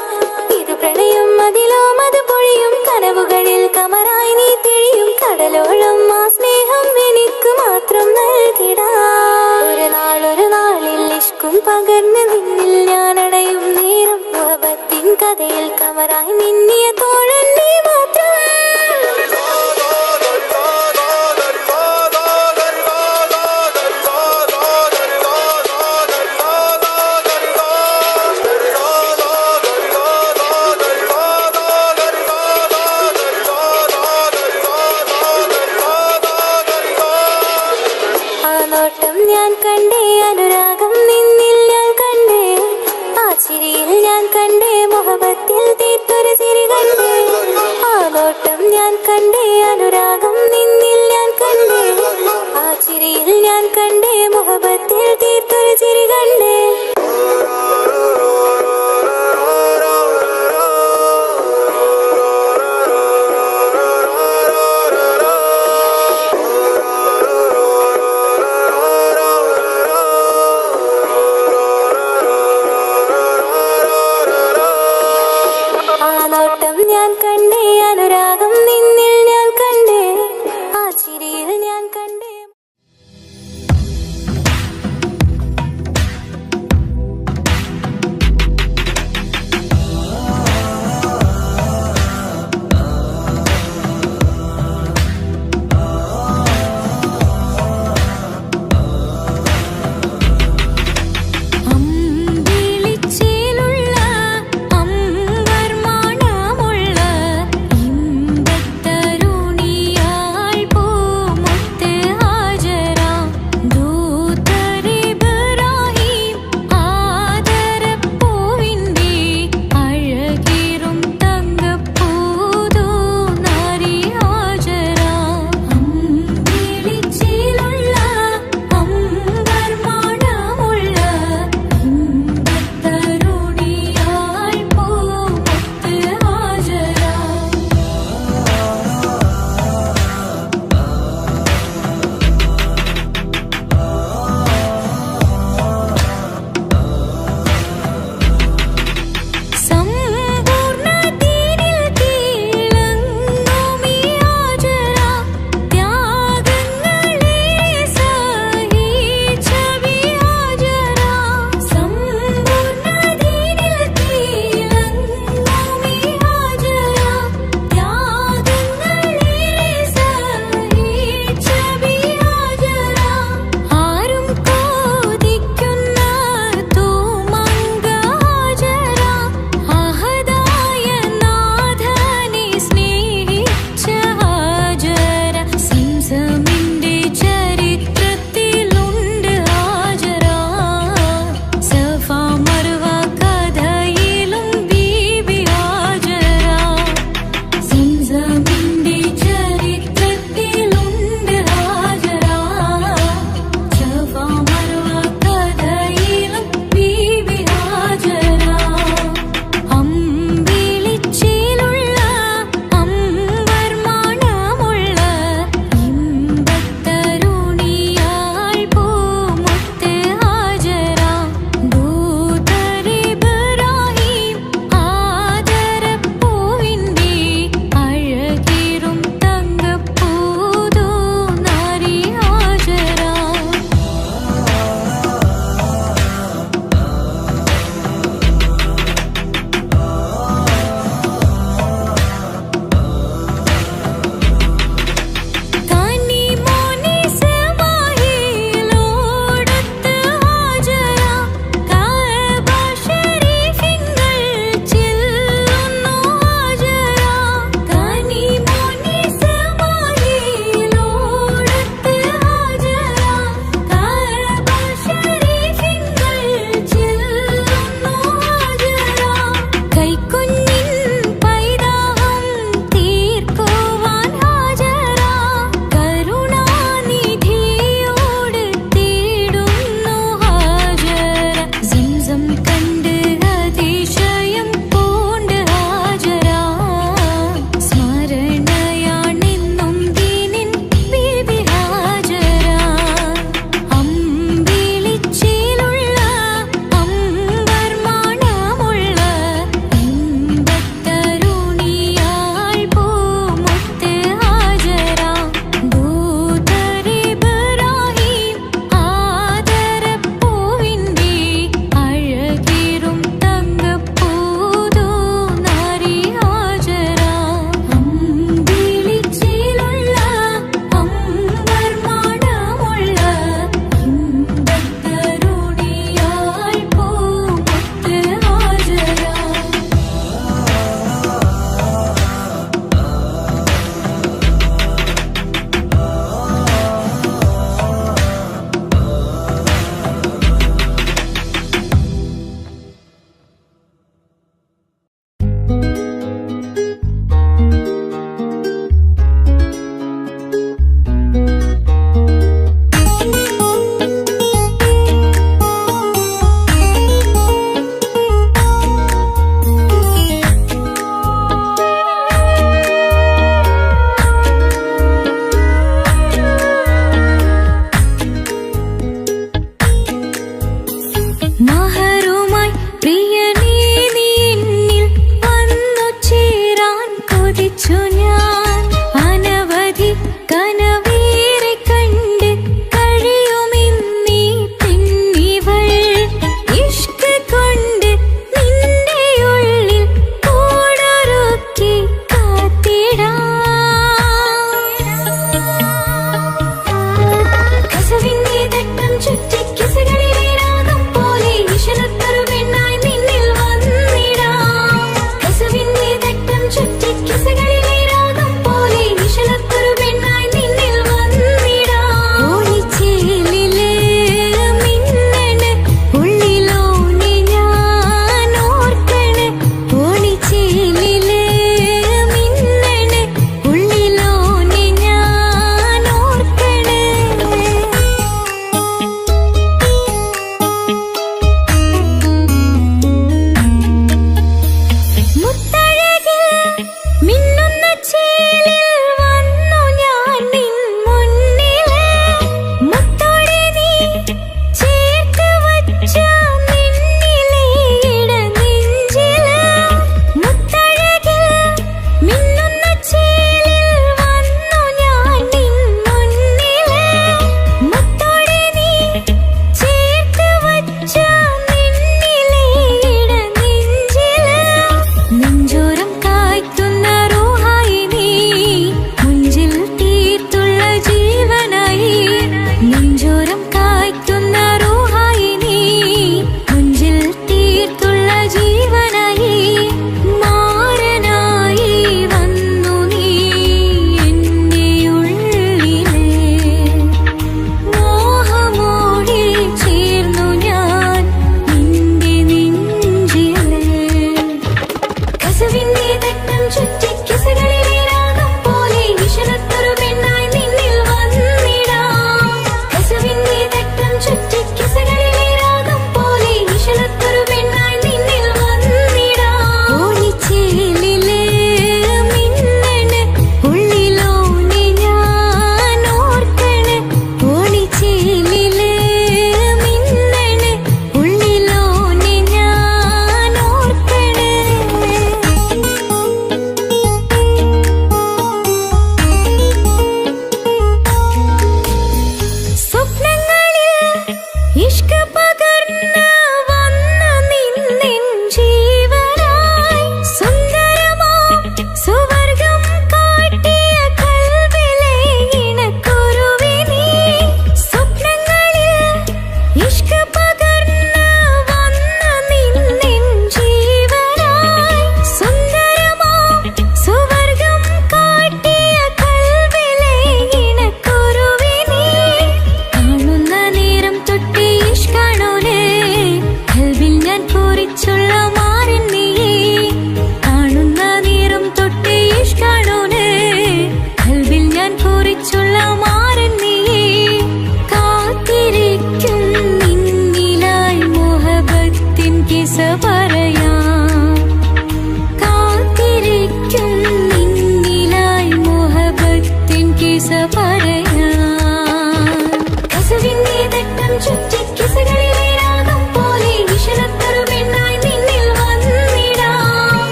ഇത് പ്രണയം അതിലും അത് പൊഴിയും കനവുകളിൽ കമറായി നീ തിഴിയും കടലോളം ആ സ്നേഹം എനിക്ക് മാത്രം നൽകിടാൻ ഒരു നാളിൽ ഇഷ്കും പകർന്ന് നിന്നിൽ ഞാൻ അടയും നേരം മുഹബത്തിൻ കഥയിൽ കമറായി മിന്നിയ തോഴൻ നീ മാത്രം ആ നോട്ടം ഞാൻ കണ്ടേ അനുരാഗം നിന്നിൽ ഞാൻ കണ്ടേ ആ ചിരിയിൽ ഞാൻ കണ്ടേ മുഹബത്തിൽ തീർത്തൊരു ചിരി കണ്ടേ ആ നോട്ടം ഞാൻ കണ്ടേ അനുരാഗം നിന്നിൽ ഞാൻ കണ്ടേ ആ ചിരിയിൽ ഞാൻ കണ്ടേ മുഹബത്തിൽ തീർത്തൊരു ചിരി കണ്ടേ ആ നോട്ടം ഞാൻ കണ്ടേ അനുരാഗം നിന്നിൽ ഞാൻ കണ്ടേ ആ ചിരിയിൽ ഞാൻ കണ്ടേ കൊതിച്ചു ഞാൻ അനവധി കനവേറെ കണ്ട് കഴിയുമെന്നീ പെണ്ണിവൾ ഇഷ്ക് കൊണ്ട് നിന്റെ ഉള്ളിൽ കൂടൊരുക്കി കാത്തിടാം കസവിന്റെ തട്ടം ചുറ്റി കിസകളിലെ രാഗം പോലെ വിഷണത്തൊരു പെണ്ണായി നിന്നിൽ വന്നിടാം കസവിന്റെ തട്ടം ചുറ്റി കിസകളിലെ രാഗം പോലെ വിഷണത്തൊരു പെണ്ണായി നിന്നിൽ വന്നിടാം ഓണിച്ചേലിലെ മിന്നണ് ഉള്ളിലോനെ ഞാൻ ഓർക്കണ് ഓണിച്ചേലിലെ മിന്നണ് ഉള്ളിലോനെ ഞാൻ ഓർക്കണ് മുത്തഴകിൽ മിന്നുന്ന ചേലിൽ വന്നു ഞാൻ നിൻ മുന്നില് മുത്തോടെ നീ ചേർത്ത് വച്ച നിന്നിലെ ഇടനെഞ്ചില് മുത്തഴകിൽ മിന്നുന്ന ചേലിൽ വന്നു ഞാൻ നിൻ മുന്നില് മുത്തോടെ നീ ചേർത്ത് വച്ച നിന്നിലെ ഇടനെഞ്ചില് നെഞ്ചോരം കായ്ക്കുന്ന റൂഹായി നീ മുഞ്ചിൽ തീർത്തുള്ള ജീവനായി നെഞ്ചോരം കായ്ക്കുന്ന റൂഹായി നീ മുഞ്ചിൽ തീർത്തുള്ള ജീവനായി മാരനായി വന്നു നീ എന്റെ ഉള്ളിലെ മോഹമോടെ ചേർന്നു ഞാൻ നിന്റെ നെഞ്ചിലെ കസവിന്റെ തട്ടം ചുറ്റി കിസകളിലെ രാഗം പോലെ വിഷണത്തൊരു പെണ്ണായി നിന്നിൽ വന്നിടാം കസവിന്റെ തട്ടം ചുറ്റി കിസകളിലെ രാഗം പോലെ വിഷണത്തൊരു പെണ്ണായി നിന്നിൽ വന്നിടാം ഓണിച്ചേലിലെ മിന്നണ് ഉള്ളിലോനെ ഞാൻ ഓർക്കണ് ഓണിച്ചേലിലെ മിന്നണ് ഉള്ളിലോനെ ഞാൻ ഓർക്കണ് സ്വപ്നങ്ങളിൽ ഇഷ്ക് പകർന്ന് വന്ന് നിന്നെൻ ജീവനായി സുന്ദരമാം സുവർഗം കാട്ടിയ കൽവിലെ ഇണക്കുരുവി നീ സ്വപ്നങ്ങളിൽ ഇഷ്ക് പകർന്ന് വന്ന് നിന്നെൻ ജീവനായി സുന്ദരമാം സുവർഗം കാട്ടിയ കൽവിലെ ഇണക്കുരുവി നീ കാണുന്ന നേരം തൊട്ട് ഇഷ്കാണോനെ കൽവിൽ ഞാൻ കുറിച്ചുള്ള മാരൻ നീയേ കാണുന്ന നേരം തൊട്ട് ഇഷ്കാണോനെ കൽവിൽ ഞാൻ കുറിച്ചുള്ള മാരൻ നീയേ കാത്തിരിക്കും നിന്നിലായി മുഹബത്തിൻ കിസ പറയാം കാത്തിരിക്കും നിന്നിലായി മുഹബത്തിൻ കിസ പറയാം